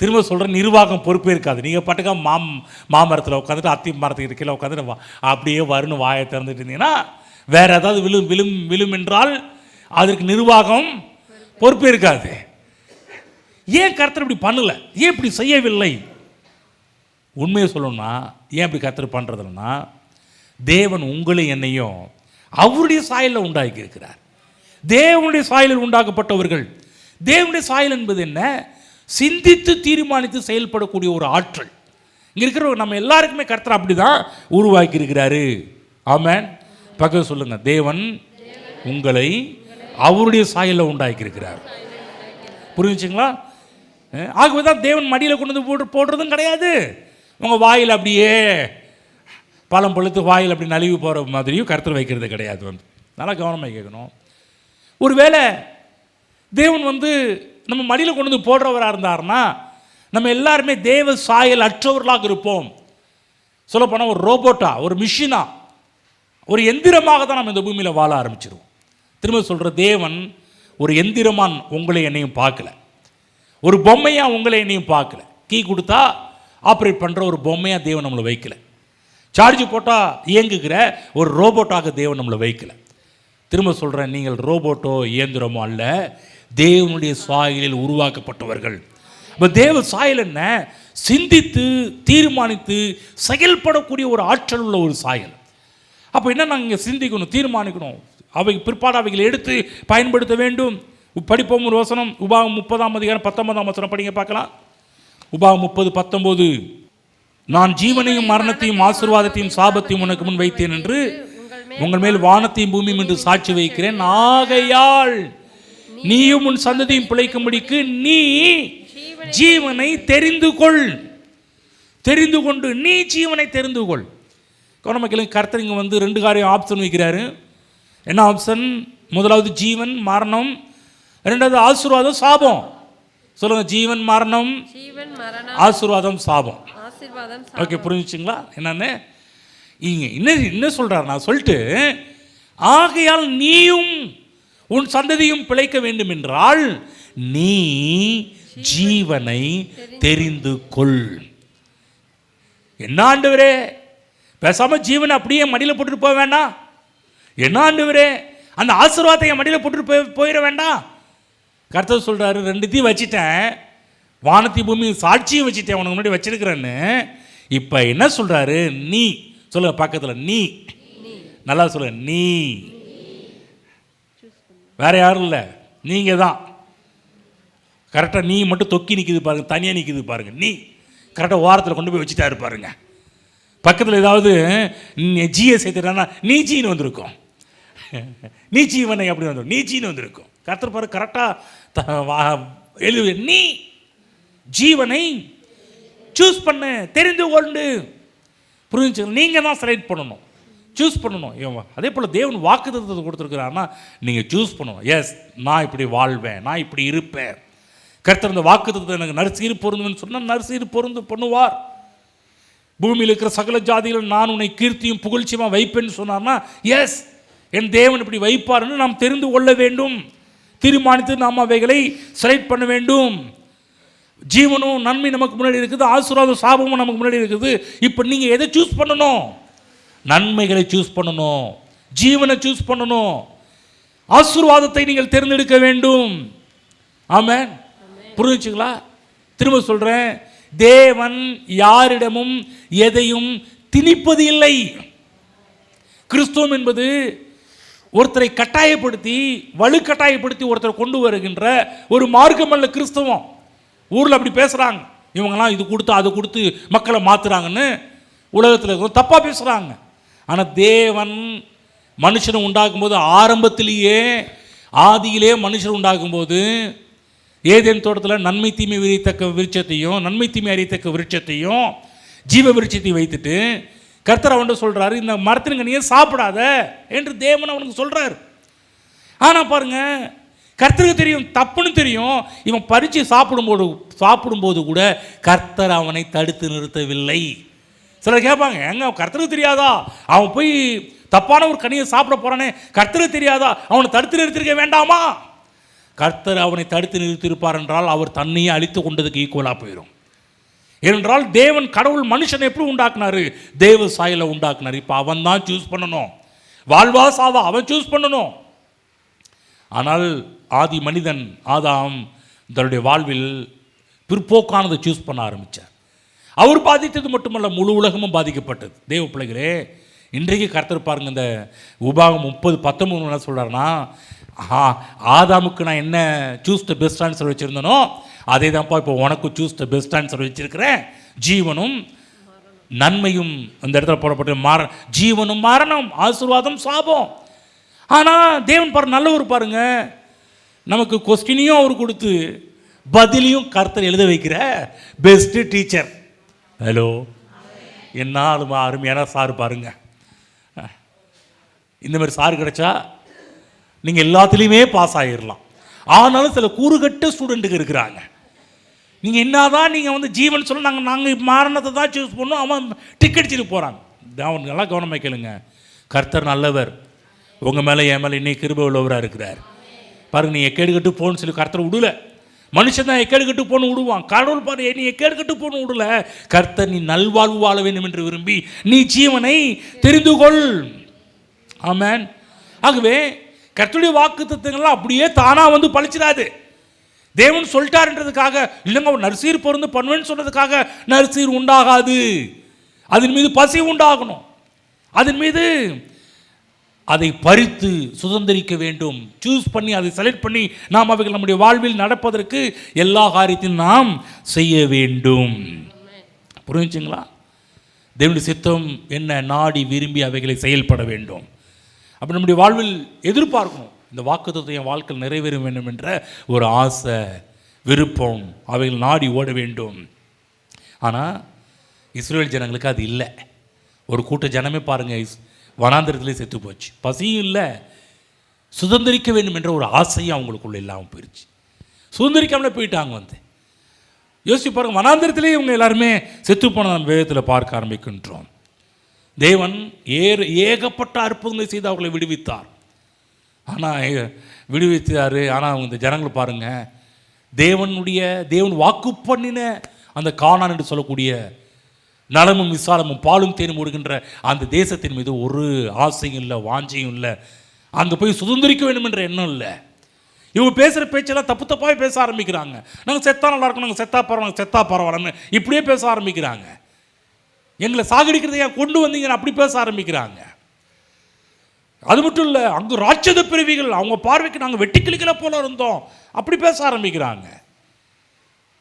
திரும்ப சொல்கிற, நிர்வாகம் பொறுப்பே இருக்காது. நீங்கள் பாட்டுக்கா மாமரத்தில் உட்காந்துட்டு அத்தி மரத்துக்கு கீழே உட்காந்துட்டு அப்படியே வருன்னு வாயை திறந்துட்டு இருந்தீங்கன்னா வேற ஏதாவது விழும் என்றால் அதற்கு நிர்வாகம் பொறுப்பே இருக்காது. ஏன் கர்த்தர் இப்படி பண்ணல, ஏன் இப்படி செய்யவில்லை? உண்மையை சொல்லணும்னா ஏன் இப்படி கர்த்தர் பண்ணுறதுன்னா, தேவன் உங்களை என்னையும் அவருடைய சாயலில் உண்டாக்கி இருக்கிறார். தேவனுடைய சாயலில் உண்டாக்கப்பட்டவர்கள். தேவனுடைய சாயல் என்பது என்ன? சிந்தித்து தீர்மானித்து செயல்படக்கூடிய ஒரு ஆற்றல். இங்கே இருக்கிறவங்க நம்ம எல்லாருக்குமே கர்த்தர் அப்படி தான் உருவாக்கி இருக்கிறாரு. ஆமென். பக்கத்தில் சொல்லுங்க, தேவன் உங்களை அவருடைய சாயலில் உண்டாக்கி இருக்கிறார். புரிஞ்சுங்களா? ஆகவே தான் தேவன் மடியில் கொண்டு வந்து போடுறதும் கிடையாது. உங்கள் வாயில் அப்படியே பழம் பழுத்து வாயில் அப்படி நழுவி போகிற மாதிரியும் கர்த்தர் வைக்கிறது கிடையாது. வந்து நல்லா கவனமாக கேட்கணும். ஒருவேளை தேவன் வந்து நம்ம மடியில் கொண்டு வந்து போடுறவராக இருந்தார்னா நம்ம எல்லாருமே தேவ சாயல் அற்றவர்களாக இருப்போம். சொல்லப்போனால் ஒரு ரோபோட்டா, ஒரு மிஷினா, ஒரு எந்திரமாக தான் நம்ம இந்த பூமியில் வாழ ஆரம்பிச்சிருவோம். திரும்ப சொல்கிற, தேவன் ஒரு எந்திரமான் உங்களை என்னையும் பார்க்கல, ஒரு பொம்மையாக உங்களை என்னையும் பார்க்கல. கீ கொடுத்தா ஆப்ரேட் பண்ணுற ஒரு பொம்மையாக தேவன் நம்மளை வைக்கல. சார்ஜ் போட்டால் இயங்குகிற ஒரு ரோபோட்டாக தேவன் நம்மளை வைக்கல. திரும்ப சொல்கிறேன், நீங்கள் ரோபோட்டோ இயந்திரமோ அல்ல, தேவனுடைய சாயலில் உருவாக்கப்பட்டவர்கள். இப்போ தேவ சாயல் என்ன? சிந்தித்து தீர்மானித்து செயல்படக்கூடிய ஒரு ஆற்றல் உள்ள ஒரு சாயல். அப்போ என்ன, நாங்கள் இங்கே சிந்திக்கணும், தீர்மானிக்கணும், அவை பிற்பாடு அவைகளை எடுத்து பயன்படுத்த வேண்டும். படிப்போம் ஒரு வசனம், உபாகம் 30:19 படிங்க பார்க்கலாம். உபாகம் 30:19, நான் ஜீவனையும் மரணத்தையும் ஆசீர்வாதத்தையும் சாபத்தையும் உனக்கு முன் வைத்தேன் என்று உங்கள் மேல் வானத்தையும் பூமியும் என்று சாட்சி வைக்கிறேன். ஆகையால் நீயும் உன் சந்ததியும் பிழைக்கும்படிக்கு நீ ஜீவனை தெரிந்து கொண்டு நீ ஜீவனை தெரிந்து கொள். கவனமாக கர்த்தர் இங்கே வந்து 2 காரியம் ஆப்ஷன் வைக்கிறாரு. என்ன ஆப்ஷன்? முதலாவது ஜீவன் மரணம், 2வது ஆசீர்வாதம் சாபம். சொல்லுங்க, ஜீவன் மரணம், ஜீவன் மரணம், ஆசீர்வாதம் சாபம். ஆசீர்வாதம் ஓகே, புரிஞ்சுச்சுங்களா என்னன்னு? இங்க என்ன சொல்றாரு? நான் சொல்லிட்டு, ஆகையால் நீயும் உன் சந்ததியும் பிழைக்க வேண்டும் என்றால் நீ ஜீவனை தெரிந்து கொள். என்ன ஆண்டவரே, பேசாம ஜீவனை அப்படியே மடியில் போட்டுட்டு போக வேண்டாம்? என்ன ஆண்டவரே, அந்த ஆசீர்வாதத்தை என் மடியில் போட்டுட்டு போயிட வேண்டாம்? கர்த்தர் சொல்றாரு, ரெண்டுத்தையும் வச்சுட்டேன், வானத்தி பூமி சாட்சியும் வச்சுட்டேன், உனக்கு முன்னாடி வச்சிருக்கிறேன்னு. இப்போ என்ன சொல்றாரு? நீ சொல்லுங்க பக்கத்தில், நீ நல்லா சொல்லுங்க, நீ. வேற யாரும் இல்லை, நீங்க தான். கரெக்டாக நீ மட்டும் தொக்கி நிற்கிது பாருங்க, தனியாக நிற்கிது பாருங்க. நீ கரெக்டாக ஓரத்தில் கொண்டு போய் வச்சுட்டாரு பாருங்க. பக்கத்தில் ஏதாவது ஜியை சேர்த்துட்டானா நீ ஜீன்னு வந்திருக்கும், நீ ஜீவனை அப்படி வந்துடும், நீ ஜீன்னு வந்திருக்கும். கர்த்தர் பாரு கரெக்டாக எழுது, நீ ஜீவனை சூஸ் பண்ணு, தெரிந்து கொண்டு. புரிஞ்சு, நீங்கள் தான் செலக்ட் பண்ணணும், சூஸ் பண்ணணும். அதே போல் தேவன் வாக்குத்தத்தத்தை கொடுத்துருக்கிறாருன்னா நீங்கள் சூஸ் பண்ணணும். எஸ், நான் இப்படி வாழ்வேன், நான் இப்படி இருப்பேன். கர்த்தர் இந்த வாக்குத்தத்தத்தை எனக்கு நற்சீர் பொருந்துன்னு சொன்னால் நற்சீர் பொருந்து பண்ணுவார். பூமியில் இருக்கிற சகல ஜாதிகளும் நான் உன்னை கீர்த்தியும் புகழ்ச்சியுமா வைப்பேன்னு சொன்னார்னா எஸ், என் தேவன் இப்படி வைப்பார்னு நாம் தெரிந்து கொள்ள வேண்டும். தீர்மானித்து நாம் அவைகளை செலக்ட் பண்ண வேண்டும். ஜீவனும் நன்மை நமக்கு முன்னாடி இருக்குது, ஆசீர்வாதம் சாபமும் நமக்கு முன்னாடி இருக்குது. இப்போ நீங்கள் எதை சூஸ் பண்ணணும்? நன்மைகளை சூஸ் பண்ணணும், ஜீவனை சூஸ் பண்ணணும், ஆசீர்வாதத்தை நீங்கள் தேர்ந்தெடுக்க வேண்டும். ஆமென். புரிஞ்சுங்களா? திரும்ப சொல்கிறேன், தேவன் யாரிடமும் எதையும் திணிப்பது இல்லை. கிறிஸ்துவம் என்பது ஒருத்தரை கட்டாயப்படுத்தி, வலுக்கட்டாயப்படுத்தி ஒருத்தரை கொண்டு வருகின்ற ஒரு மார்க்கம் அல்ல கிறிஸ்தவம். ஊரில் அப்படி பேசுகிறாங்க, இவங்கெல்லாம் இது கொடுத்து அதை கொடுத்து மக்களை மாற்றுறாங்கன்னு உலகத்தில் இருக்கிற தப்பாக பேசுகிறாங்க. ஆனால் தேவன் மனுஷனை உண்டாக்கும்போது, ஆரம்பத்திலேயே ஆதியிலே மனுஷன் உண்டாக்கும்போது ஏதேன் தோட்டத்தில் நன்மை தீமை விரித்தக்க விருட்சத்தையும் நன்மை தீமை அறியத்தக்க விருட்சத்தையும் ஜீவ விருட்சத்தையும் வைத்துட்டு கர்த்தர் அவன்கிட்ட சொல்கிறாரு, இந்த மரத்தினுங்க நீ சாப்பிடாத என்று தேவன் அவனுக்கு சொல்கிறார். ஆனால் பாருங்க, கர்த்தருக்கு தெரியும், தப்புன்னு தெரியும். இவன் பறித்து சாப்பிடும்போது கூட கர்த்தர் அவனை தடுத்து நிறுத்தவில்லை. சிலர் கேட்பாங்க, எங்க கர்த்தருக்கு தெரியாதா அவன் போய் தப்பான ஒரு கனியை சாப்பிட போறானே, கர்த்தருக்கு தெரியாதா அவனை தடுத்து நிறுத்திருக்க வேண்டாமா? கர்த்தர் அவனை தடுத்து நிறுத்தியிருப்பார் என்றால் அவர் தன்னையே அழித்து கொண்டதுக்கு ஈக்குவலாக போயிடும். ஏனென்றால் தேவன் கடவுள் மனுஷனை எப்படி உண்டாக்குனாரு? தேவ சாயலை உண்டாக்குனார். இப்போ அவன் தான் சூஸ் பண்ணணும், வாழ்வா சாவா அவன் சூஸ் பண்ணணும். ஆனால் ஆதி மனிதன் ஆதாம் தன்னுடைய வாழ்வில் பிற்போக்கானதை சூஸ் பண்ண ஆரம்பித்தார். அவர் பாதித்தது மட்டுமல்ல, முழு உலகமும் பாதிக்கப்பட்டது. தேவ பிள்ளைகளே, இன்றைக்கு கர்த்தர் பாருங்க, இந்த உபாகம் 30:19 என்ன சொல்கிறாருன்னா, ஆதாமுக்கு நான் என்ன சூஸ் த பெஸ்ட் ஆன்சர் வச்சுருந்தனோ அதே தான்ப்பா இப்போ உனக்கு சூஸ் த பெஸ்ட் ஆன்சர் வச்சுருக்கிறேன். ஜீவனும் நன்மையும் அந்த இடத்துல போடப்பட்ட ஜீவனும் மரணம், ஆசீர்வாதம் சாபம். ஆனால் தேவன் நல்லவர் பாருங்க, நமக்கு கொஸ்டினையும் அவர் கொடுத்து பதிலையும் கர்த்தர் எழுத வைக்கிற பெஸ்ட்டு டீச்சர். ஹலோ, என்ன அருமையான சார் பாருங்க. இந்த மாதிரி சார் கிடைச்சா நீங்கள் எல்லாத்துலேயுமே பாஸ் ஆகிடலாம். ஆனாலும் சில கூறுகட்ட ஸ்டூடெண்ட்டுக்கு இருக்கிறாங்க. நீங்கள் என்னதான் நீங்கள் ஜீவன் சொல்ல நாங்கள் மரணத்தை தான் சூஸ் பண்ணோம், அவன் டிக்கெட் போகிறாங்க. அவன் நல்லா கவனமாக கேளுங்க, கர்த்தர் நல்லவர், உங்கள் மேலே என் மேலே இன்னைக்கு கிருபை உள்ளவராக இருக்கிறார். பாருங்க, நீ எக்கேடு கட்டு போன்னு சொல்லி கர்த்தர் விடல. மனுஷன் தான் எக்கேடு கட்டு போன்னு விடுவான். கடவுள் பாரு, நீ எக்கேடு கட்டு போன்னு விடல. கர்த்தர் நீ நல்வாழ்வு வாழ வேண்டும் என்று விரும்பி நீ ஜீவனை தெரிந்து கொள். ஆமென். ஆகவே கர்த்தருடைய வாக்குத்தத்தங்கள்லாம் அப்படியே தானாக பழிச்சிடாது. தேவன் சொல்லிட்டாருன்றதுக்காக இல்லைங்க நற்சீர் பொருந்து பண்ணுவேன்னு சொன்னதுக்காக நற்சீர் உண்டாகாது. அதன் மீது பசி உண்டாகணும், அதன் மீது அதை பறித்து சுதந்திரிக்க வேண்டும். சூஸ் பண்ணி அதை செலக்ட் பண்ணி நாம் அவைகள் நம்முடைய வாழ்வில் நடப்பதற்கு எல்லா காரியத்தையும் நாம் செய்ய வேண்டும். புரிஞ்சுங்களா? தேவனுடைய சித்தம் என்ன? நாடி விரும்பி அவைகளை செயல்பட வேண்டும். அப்போ நம்முடைய வாழ்வில் எதிர்பார்க்கணும், இந்த வாக்குத்தத்தம் என் வாழ்க்கையில் நிறைவேற வேண்டும் என்ற ஒரு ஆசை, விருப்பம், அவைகள் நாடி ஓட வேண்டும். ஆனால் இஸ்ரேல் ஜனங்களுக்கு அது இல்லை. ஒரு கூட்ட ஜனமே பாருங்கள், வனாந்திரத்திலே செத்து போச்சு. பசியும் இல்லை, சுதந்திரிக்க வேண்டும் என்ற ஒரு ஆசையும் அவங்களுக்குள்ள இல்லாமல் போயிடுச்சு. சுதந்திரிக்காமலே போயிட்டாங்க. யோசிச்சு பாருங்க, வனாந்திரத்திலே இவங்க எல்லாருமே செத்து போன நம்ம வேதத்தில் பார்க்க ஆரம்பிக்கின்றோம். தேவன் ஏகப்பட்ட அற்புதங்களை செய்து அவர்களை விடுவித்தார். ஆனால் விடுவித்தார். ஆனால் அவங்க இந்த ஜனங்களை பாருங்கள், தேவன் வாக்கு பண்ணின அந்த கானான் என்று சொல்லக்கூடிய நலமும் விசாலமும் பாலும் தேனும் ஓடுகின்ற அந்த தேசத்தின் மீது ஒரு ஆசையும் இல்லை, வாஞ்சையும் இல்லை. அங்கே போய் சுதந்திரிக்க வேண்டும் என்ற எண்ணம் இல்லை. இவங்க பேசுகிற பேச்செல்லாம் தப்பு தப்பாகவே பேச ஆரம்பிக்கிறாங்க. நாங்கள் செத்தா நல்லா இருக்கணும், நாங்கள் செத்தா பரவாயில்ல, செத்தா பரவாயில்லன்னு இப்படியே பேச ஆரம்பிக்கிறாங்க. எங்களை சாகடிக்கிறதை ஏன் கொண்டு வந்தீங்கன்னு அப்படி பேச ஆரம்பிக்கிறாங்க. அது மட்டும் இல்லை, அங்கு ராட்சத பிறவிகள், அவங்க பார்வைக்கு நாங்கள் வெட்டி கிளிக்கல போல இருந்தோம் அப்படி பேச ஆரம்பிக்கிறாங்க.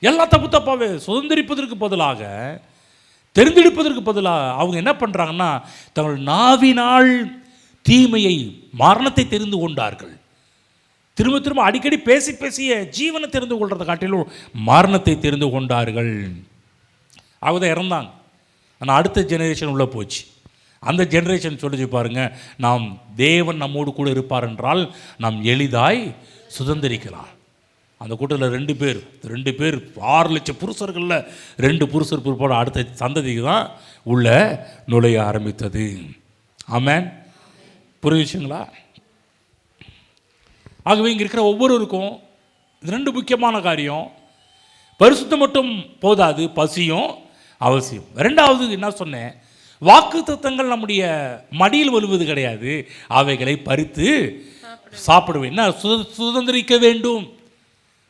எல்லாம் தப்பு தப்பாகவே. சுதந்திரிப்பதற்கு பதிலாக, தெரிந்தெடுப்பதற்கு பதிலாக அவங்க என்ன பண்ணுறாங்கன்னா, தங்கள் நாவினால் தீமையை, மரணத்தை தெரிந்து கொண்டார்கள். திரும்ப திரும்ப அடிக்கடி பேசி பேசிய ஜீவனை தெரிந்து கொள்றதை காட்டிலும் மரணத்தை தெரிந்து கொண்டார்கள். அவங்க இறந்தாங்க. ஆனால் அடுத்த ஜெனரேஷன் உள்ளே போச்சு. அந்த ஜெனரேஷன் சொல்லிச்சு பாருங்க, நாம் தேவன் நம்மோடு கூட இருப்பார் என்றால் நாம் எளிதாய் சுதந்திரிக்கலாம். அந்த கூட்டத்தில் ரெண்டு பேர் 6 லட்சம் புருஷர்களில் 2 புருஷர் பிற்பாடு அடுத்த சந்ததிக்கு தான் உள்ள நுழைய ஆரம்பித்தது. ஆமென். புரியுதுங்களா? ஆகவே இங்கே இருக்கிற ஒவ்வொருவருக்கும் இது 2 முக்கியமான காரியம். பரிசுத்தம் மட்டும் போதாது, பசியும் அவசியம். 2வது என்ன சொன்னேன், வாக்கு தத்தங்கள் நம்முடைய மடியில் வருவது கிடையாது, அவைகளை பறித்து சாப்பிடுவேன். என்ன சுதந்திரிக்க வேண்டும்.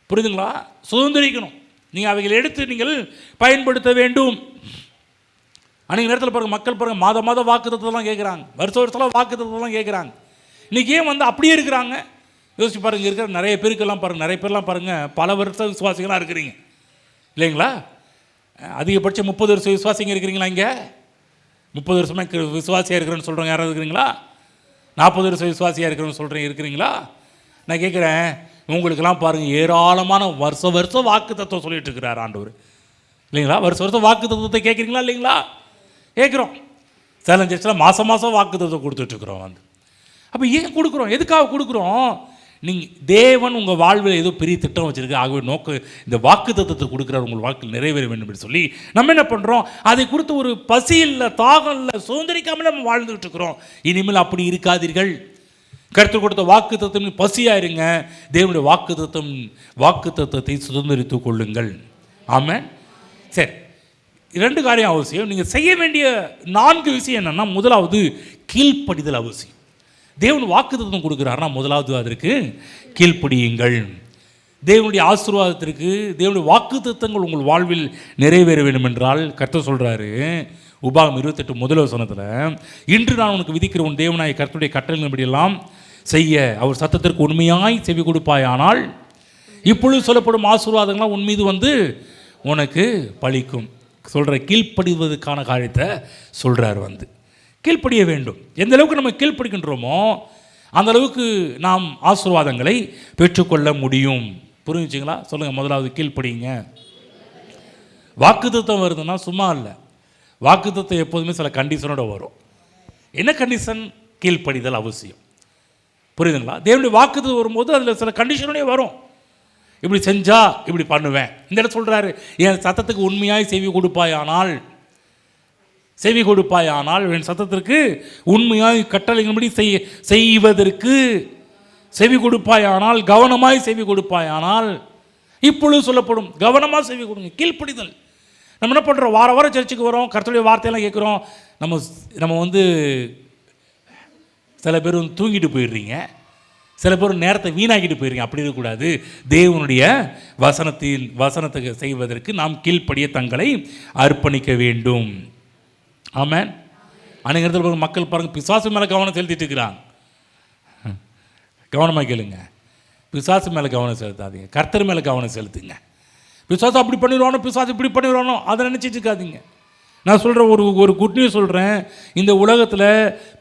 புரியுதுங்களா? சுதந்திரிக்கணும். நீங்கள் அவைகளை எடுத்து நீங்கள் பயன்படுத்த வேண்டும். அன்றைக்கி நேரத்தில் பாருங்கள், மக்கள் பாருங்கள், மாதம் வாக்கு தத்தம்லாம் கேட்குறாங்க, வருஷம் வாக்கு தத்தம்லாம் கேட்குறாங்க. இன்றைக்கி ஏன் அப்படியே இருக்கிறாங்க? யோசிச்சு பாருங்கள். இருக்கிற நிறைய பேருக்கெல்லாம் பாருங்கள், நிறைய பேர்லாம் பாருங்கள், பல வருஷ விசுவாசிகளாக இருக்கிறீங்க இல்லைங்களா? அதிகபட்சம் 30 வருஷ விசுவாசிங்க இருக்கிறீங்களா? இங்கே 30 வருஷமாக விசுவாசியாக இருக்கிறேன்னு சொல்கிறவங்க யாராவது இருக்கிறீங்களா? 40 வருஷ விசுவாசியாக இருக்கிறேன்னு இருக்கிறீங்களா? நான் கேட்குறேன், உங்களுக்கெல்லாம் பாருங்கள், ஏராளமான வருஷம் வாக்கு தத்துவம் சொல்லிட்டு இருக்கிறார் ஆண்டவர் இல்லைங்களா? வருஷம் வாக்கு தத்துவத்தை கேட்குறீங்களா இல்லைங்களா? கேட்குறோம். சேலம் சர்ச்சில் மாதம் வாக்கு தத்துவம் கொடுத்துட்ருக்குறோம். அப்போ ஏன் கொடுக்குறோம்? எதுக்காக கொடுக்குறோம்? நீங்கள் தேவன் உங்கள் வாழ்வில் ஏதோ பெரிய திட்டம் வச்சுருக்கு, ஆகவே இந்த வாக்கு தத்துவத்தை கொடுக்குறார், உங்கள் வாழ்க்கையில் நிறைவேற வேண்டும் என்று சொல்லி நம்ம என்ன பண்ணுறோம், அதை குறித்து ஒரு பசி இல்லை, தாகம் இல்லை, சுதந்திரிக்காமல் நம்ம வாழ்ந்துகிட்டு இருக்கிறோம். இனிமேல் அப்படி இருக்காதீர்கள். கருத்து கொடுத்த வாக்கு தத்துவம் பசியாக இருங்க. தேவனுடைய வாக்கு தத்துவத்தை சுதந்திரித்து கொள்ளுங்கள். ஆமென். சரி, 2 காரியம் அவசியம். நீங்கள் செய்ய வேண்டிய 4 விஷயம் என்னென்னா, முதலாவது கீழ்ப்படிதல் அவசியம். தேவன் வாக்குத்தத்தம் கொடுக்குறாருன்னா முதலாவது அதற்கு கீழ்ப்படியுங்கள். தேவனுடைய ஆசீர்வாதத்திற்கு, தேவனுடைய வாக்குத்தத்தங்கள் உங்கள் வாழ்வில் நிறைவேற வேண்டும் என்றால் கர்த்தர் சொல்கிறாரு, உபாகம் 28 முதல் வசனத்தில், இன்று நான் உனக்கு விதிக்கிற உன் தேவனாய கர்த்தருடைய கட்டளையின்படியெல்லாம் செய்ய அவர் சத்தத்திற்கு உண்மையாய் செவி கொடுப்பாயானால் இப்பொழுது சொல்லப்படும் ஆசீர்வாதங்கள்லாம் உன் மீது உனக்கு பலிக்கும். சொல்கிற கீழ்ப்படிவதற்கான காரியத்தை சொல்கிறார். கீழ்ப்படிய வேண்டும். எந்த அளவுக்கு நம்ம கீழ்ப்படிக்கின்றோமோ அந்த அளவுக்கு நாம் ஆசீர்வாதங்களை பெற்றுக்கொள்ள முடியும். புரிஞ்சுங்களா? சொல்லுங்கள். முதலாவது கீழ்ப்படிங்க. வாக்குத்தத்தம் வருதுன்னா சும்மா இல்லை. வாக்குத்தத்தம் எப்போதுமே சில கண்டிஷனோட வரும். என்ன கண்டிஷன்? கீழ்ப்படிதல் அவசியம். புரியுதுங்களா? தேவனுடைய வாக்குத்தத்தம் வரும்போது அதில் சில கண்டிஷனோடே வரும். இப்படி செஞ்சா இப்படி பண்ணுவேன். இந்த இடம் சொல்கிறாரு, என் சத்தத்துக்கு உண்மையாய் செவி கொடுப்பாயானால் என் சத்தத்திற்கு உண்மையாய் கட்டளையின்படி செய்வதற்கு செவி கொடுப்பாயானால், கவனமாய் செவி கொடுப்பாயானால் இப்பொழுது சொல்லப்படும். கவனமாக செவி கொடுங்க. கீழ்ப்படிதல். நம்ம என்ன பண்ணுறோம்? வாரம் சர்ச்சுக்கு வரோம், கர்த்தருடைய வார்த்தையெல்லாம் கேட்குறோம். நம்ம சில பேர் தூங்கிட்டு போயிடுறீங்க, சில பேர் நேரத்தை வீணாக்கிட்டு போயிடுறீங்க. அப்படி இருக்கக்கூடாது. தேவனுடைய வசனத்தை செய்வதற்கு நாம் கீழ்ப்படிய தங்களை அர்ப்பணிக்க வேண்டும். ஆமென். அன்றைக்கு இடத்துல மக்கள் பாருங்கள், பிசாசு மேலே கவனம் செலுத்திட்டு இருக்கிறாங்க. கவனமாக கேளுங்க. பிசாசு மேலே கவனம் செலுத்தாதீங்க, கர்த்தர் மேலே கவனம் செலுத்துங்க. பிசாசு அப்படி பண்ணிடுவானோ, பிசாசு இப்படி பண்ணிடுவானோ அதை நினச்சிட்டு இருக்காதீங்க. நான் சொல்கிறேன், ஒரு குட் நியூஸ் சொல்கிறேன். இந்த உலகத்தில்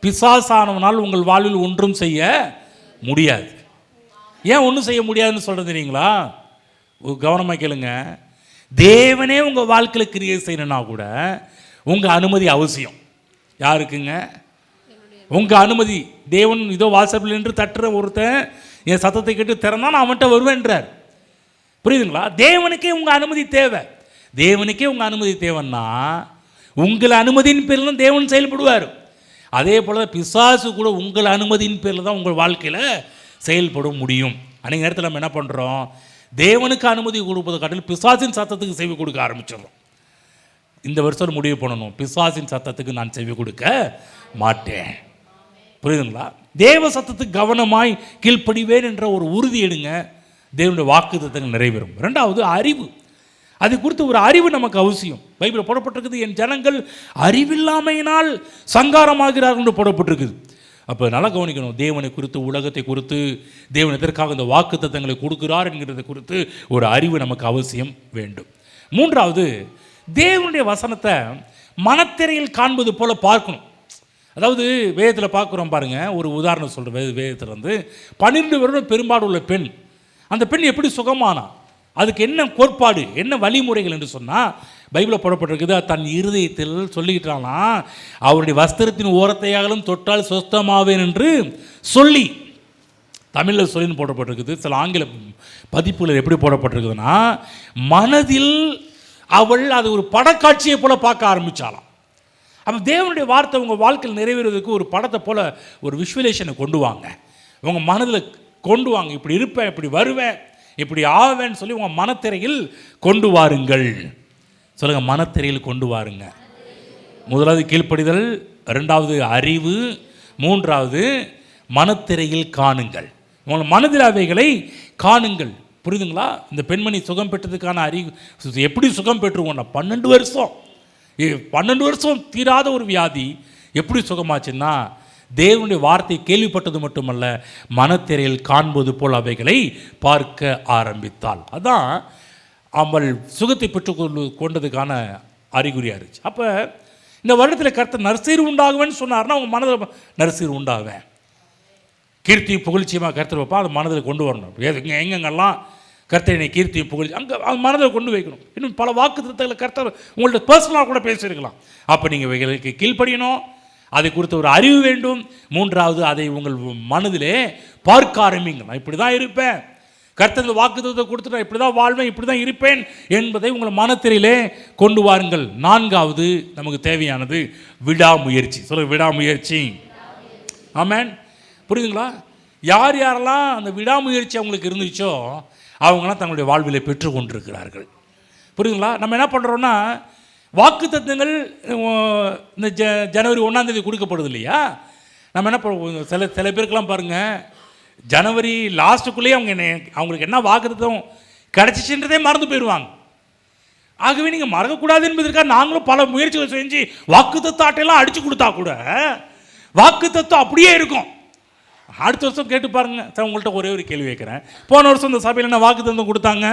பிசாசானவனால் உங்கள் வாழ்வில் ஒன்றும் செய்ய முடியாது. ஏன் ஒன்றும் செய்ய முடியாதுன்னு சொல்கிறது தெரியுங்களா? கவனமாக கேளுங்க. தேவனே உங்கள் வாழ்க்கையில் கிரியை செய்யணுன்னா கூட உங்கள் அனுமதி அவசியம். யாருக்குங்க? உங்கள் அனுமதி. தேவன் இதோ வாட்ஸ்அப்பில் நின்று தட்டுற ஒருத்தன் என் சத்தத்தை கேட்டு திறந்தா நான் அவன்கிட்ட வருவேன்றார். புரியுதுங்களா? தேவனுக்கே உங்கள் அனுமதி தேவை. தேவனுக்கே உங்கள் அனுமதி தேவைன்னா உங்கள் அனுமதியின் பேரில் தான் தேவன் செயல்படுவார். அதே போல் பிசாசு கூட உங்கள் அனுமதியின் பேரில் தான் உங்கள் வாழ்க்கையில் செயல்பட முடியும். அன்றைக்கு நேரத்தில் நம்ம என்ன பண்ணுறோம், தேவனுக்கு அனுமதி கொடுப்பதை காட்டிலும் பிசாசின் சத்தத்துக்கு செவி கொடுக்க ஆரம்பிச்சிடுறோம். இந்த வருஷம் முடிவு பண்ணணும், பிசாசின் சத்தத்துக்கு நான் செவி கொடுக்க மாட்டேன். புரியுதுங்களா? தேவ சத்தத்துக்கு கவனமாய் கீழ்ப்படிவேன் என்ற ஒரு உறுதி எடுங்க, தேவனுடைய வாக்குத்தத்தங்கள் நிறைவேறும். ரெண்டாவது அறிவு. அது குறித்து ஒரு அறிவு நமக்கு அவசியம். பைபிளில் போடப்பட்டிருக்குது, என் ஜனங்கள் அறிவில்லாமையினால் சங்காரமாகிறார்கள் என்று போடப்பட்டிருக்குது. அப்போ நல்லா கவனிக்கணும், தேவனை குறித்து, உலகத்தை குறித்து, தேவன் எதற்காக இந்த வாக்குத்தத்தங்களை கொடுக்கிறார் என்கிறத குறித்து ஒரு அறிவு நமக்கு அவசியம் வேண்டும். மூன்றாவது, தேவனுடைய வசனத்தை மனத்திரையில் காண்பது போல பார்க்கணும். அதாவது வேதத்தில் பார்க்குறோம் பாருங்கள், ஒரு உதாரணம் சொல்கிறேன். வேதத்தில் வந்து 12 வருடம் பெரும்பாடு உள்ள பெண், அந்த பெண் எப்படி சுகமானா, அதுக்கு என்ன கோட்பாடு, என்ன வழிமுறைகள் என்று சொன்னால் பைபிளில் போடப்பட்டிருக்குது. தன் இருதயத்தில் சொல்லிக்கிட்டானா, அவருடைய வஸ்திரத்தின் ஓரத்தையாலும் தொட்டால் சொஸ்தமாவேன் என்று சொல்லி, தமிழில் சொல்லின்னு போடப்பட்டிருக்குது. சில ஆங்கில பதிப்புகள் எப்படி போடப்பட்டிருக்குதுன்னா, மனதில் அவள் அது ஒரு படக்காட்சியை போல பார்க்க ஆரம்பித்தாளாம். அப்போ தேவனுடைய வார்த்தை உங்கள் வாழ்க்கையில் நிறைவேறுவதற்கு ஒரு படத்தை போல் ஒரு விஷுவலேஷனை கொண்டு வாங்க, உங்கள் மனதில் கொண்டு வாங்க. இப்படி இருப்பேன், இப்படி வருவேன், இப்படி ஆவேன்னு சொல்லி உங்கள் மனத்திரையில் கொண்டு வாருங்கள். சொல்லுங்கள், மனத்திரையில் கொண்டு வாருங்க. முதலாவது கீழ்ப்படிதல், ரெண்டாவது அறிவு, மூன்றாவது மனத்திரையில் காணுங்கள். உங்கள் மனதில் அவைகளை காணுங்கள். புரியுதுங்களா? இந்த பெண்மணி சுகம் பெற்றதுக்கான அறிவு எப்படி சுகம் பெற்றுவோம்னா, 12 வருஷம் தீராத ஒரு வியாதி எப்படி சுகமாச்சுன்னா, தேவனுடைய வார்த்தை கேள்விப்பட்டது மட்டுமல்ல, மனத்திரையில் காண்பது போல் அவைகளை பார்க்க ஆரம்பித்தாள். அதான் அவள் சுகத்தை கொண்டதுக்கான அறிகுறியாக இருந்துச்சு. அப்போ இந்த வருடத்தில் கர்த்தர் நற்சீர் உண்டாகுவேன்னு சொன்னார்னா, அவங்க மனதில் நற்சீர் உண்டாகுவேன், கீர்த்தி புகழ்ச்சியமாக கர்த்தர் வைப்பா, அதை மனதில் கொண்டு வரணும். எங்கெங்கெல்லாம் கர்த்தரை கீர்த்தி புகழ்ச்சி அங்கே அது மனதில் கொண்டு வைக்கணும். இன்னும் பல வாக்குத்தத்தங்களை கர்த்தர் உங்கள்ட்ட பர்சனலாக கூட பேசியிருக்கலாம். அப்போ நீங்கள் இவைகளுக்கு கீழ்ப்படியணும், அதை குறித்த ஒரு அறிவு வேண்டும். மூன்றாவது, அதை உங்கள் மனதிலே பார்க்க ஆரம்பிங்க. நான் இப்படி தான் இருப்பேன், கர்த்தர் வாக்குத்தத்தை கொடுத்து நான் இப்படி தான் வாழ்வேன், இப்படி தான் இருப்பேன் என்பதை உங்கள் மனத்திரையிலே கொண்டு வாருங்கள். நான்காவது நமக்கு தேவையானது விடாமுயற்சி. சொல்லுங்கள், விடாமுயற்சி. ஆமென். புரியுதுங்களா? யார் யாரெல்லாம் அந்த விடாமுயற்சி அவங்களுக்கு இருந்துச்சோ அவங்களாம் தங்களுடைய வாழ்விலை பெற்று கொண்டிருக்கிறார்கள். புரியுதுங்களா? நம்ம என்ன பண்ணுறோன்னா, வாக்குத்தத்தங்கள் இந்த ஜனவரி 1ஆம் தேதி கொடுக்கப்படுது இல்லையா? நம்ம என்ன பண்ணுவோம், சில பேருக்கெல்லாம் பாருங்கள், ஜனவரி லாஸ்ட்டுக்குள்ளேயே அவங்களுக்கு என்ன வாக்குத்தத்தம் கிடச்சிச்சுன்றதே மறந்து போயிடுவாங்க. ஆகவே நீங்கள் மறக்கக்கூடாது என்பதற்காக நாங்களும் பல முயற்சிகள் செஞ்சு வாக்குத்தத்த அட்டையெல்லாம் அடித்து கொடுத்தா கூட வாக்குத்தத்தம் அப்படியே இருக்கும். அடுத்த வருஷம் கேட்டு பாருங்க. சார், உங்கள்கிட்ட ஒரே ஒரு கேள்வி வைக்கிறேன். போன வருஷம் இந்த சபையில் என்ன வாக்குத்தத்தம் கொடுத்தாங்க?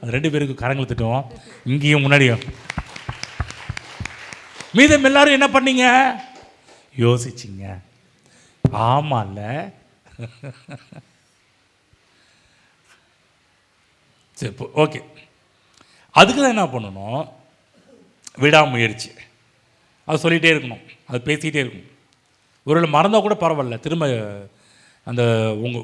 அது 2 பேருக்கு கரங்களை திட்டுவோம், இங்கேயும் முன்னாடியும். மீதம் எல்லாரும் என்ன பண்ணீங்க? யோசிச்சிங்க. ஆமாம்ல. சரி, ஓகே. அதுக்கு தான் என்ன பண்ணணும்? விடாமுயற்சி. அது சொல்லிகிட்டே இருக்கணும், அது பேசிகிட்டே இருக்கணும். ஒருவேளை மறந்தால் கூட பரவாயில்ல, திரும்ப அந்த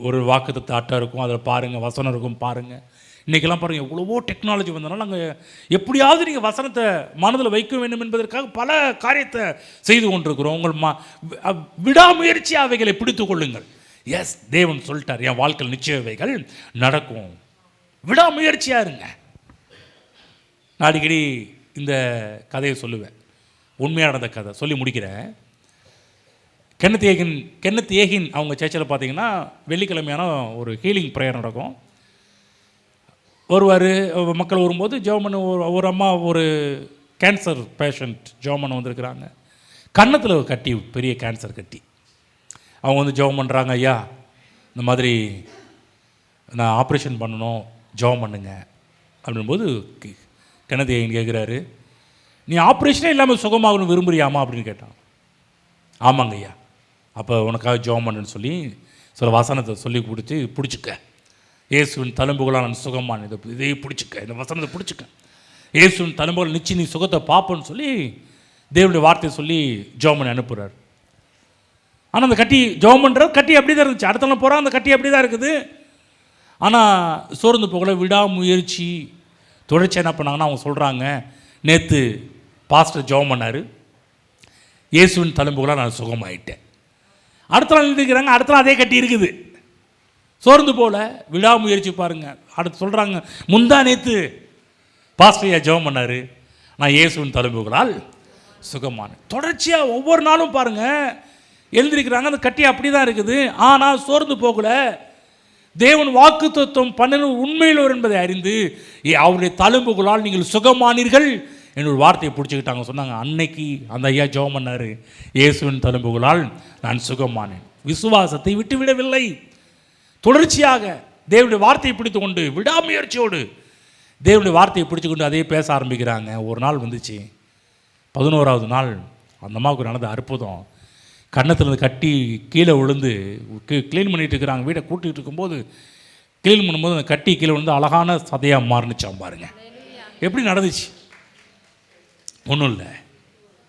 ஒரு வாக்குத்தத்த அட்டை இருக்கும், அதில் பாருங்கள், வசனம் இருக்கும், பாருங்கள். இன்றைக்கெல்லாம் பாருங்கள், எவ்வளவோ டெக்னாலஜி வந்தனால நாங்கள் எப்படியாவது நீங்கள் வசனத்தை மனதில் வைக்க வேண்டும் என்பதற்காக பல காரியத்தை செய்து கொண்டிருக்கிறோம். உங்கள் விடாமுயற்சி அவைகளை பிடித்து கொள்ளுங்கள். எஸ், தேவன் சொல்லிட்டார், என் வாழ்க்கையில் நிச்சயவைகள் நடக்கும். விடாமுயற்சியாக இருங்க. நான் அடிக்கடி இந்த கதையை சொல்லுவேன், உண்மையாக நடந்த கதை சொல்லி முடிக்கிறேன். கென்னத் ஏகின் அவங்க சர்ச்சில் பார்த்தீங்கன்னா வெள்ளிக்கிழமையான ஒரு ஹீலிங் ப்ரேயர் நடக்கும். வருவார், மக்கள் வரும்போது ஜெபம் பண்ண ஒரு அம்மா, ஒரு கேன்சர் பேஷண்ட் ஜெபம் பண்ண வந்திருக்கிறாங்க. கன்னத்தில் கட்டி, பெரிய கேன்சர் கட்டி. அவங்க வந்து ஜெபம் பண்ணுறாங்க, ஐயா இந்த மாதிரி நான் ஆப்ரேஷன் பண்ணணும், ஜெபம் பண்ணுங்க அப்படின்போது கென்னத் ஏகின் கேட்குறாரு, நீ ஆப்ரேஷனே இல்லாமல் சுகமாகணும் விரும்புறியாமா அப்படின்னு கேட்டான். ஆமாங்க ஐயா, அப்போ உனக்காக ஜெபம் பண்ணுன்னு சொல்லி சில வசனத்தை சொல்லி பிடிச்சிக்க. இயேசுவின் தழும்புகளால் நான் சுகமான இதை பிடிச்சிக்க, இந்த வசனத்தை பிடிச்சிக்க, இயேசுவின் தழும்புகள் நிச்சயம் நீ சுகத்தை பார்ப்போன்னு சொல்லி தேவனுடைய வார்த்தையை சொல்லி ஜெபம் பண்ணி அனுப்புகிறார். ஆனால் அந்த கட்டி ஜெபம் பண்ணுற கட்டி அப்படி தான் இருந்துச்சு. அடுத்த நாள் போகிறான், அந்த கட்டி அப்படி தான் இருக்குது. ஆனால் சோர்ந்து போகல, விடாமுயற்சி தொடர்ச்சி என்ன பண்ணாங்கன்னா அவங்க சொல்கிறாங்க, நேற்று பாஸ்டர் ஜெபம் பண்ணார், இயேசுவின் தழும்புகளாக நான் சுகமாயிட்டேன். அடுத்த நாள் எழுதிக்கிறாங்க, அடுத்த நாள் அதே கட்டி இருக்குது. சோர்ந்து போல, விடாமுயற்சி பாருங்கள். அடுத்து சொல்கிறாங்க, முந்தா நேற்று பாஸ்டர் ஜெபம் பண்ணார், நான் இயேசுவின் தழும்புகளால் சுகமானேன். தொடர்ச்சியாக ஒவ்வொரு நாளும் பாருங்கள் எழுந்திருக்கிறாங்க, அந்த கட்டி அப்படி தான் இருக்குது. ஆனால் சோர்ந்து போகல, தேவன் வாக்குத்தத்தம் பண்ணின உண்மையில் என்பதை அறிந்து அவருடைய தழும்புகளால் நீங்கள் சுகமானீர்கள் என்னோட வார்த்தையை பிடிச்சிக்கிட்டாங்க. சொன்னாங்க, அன்னைக்கு அந்த ஐயா ஜெபம் பண்ணார், இயேசுவின் தழும்புகளால் நான் சுகமானேன். விசுவாசத்தை விட்டுவிடவில்லை, தொடர்ச்சியாக தேவனுடைய வார்த்தையை பிடித்து கொண்டு விடாமுயற்சியோடு தேவனுடைய வார்த்தையை பிடிச்சு கொண்டு அதே பேச ஆரம்பிக்கிறாங்க. ஒரு நாள் வந்துச்சு, 11வது நாள் அந்த அம்மாவுக்கு நடந்த அற்புதம். கன்னத்தில் கட்டி கீழே விழுந்து க்ளீன் பண்ணிகிட்டு இருக்கிறாங்க. வீட்டை கூட்டிகிட்டு இருக்கும்போது க்ளீன் பண்ணும்போது அந்த கட்டி கீழே விழுந்து அழகான சதையாக மாறுனுச்சான். பாருங்க எப்படி நடந்துச்சு. ஒன்றும் இல்லை,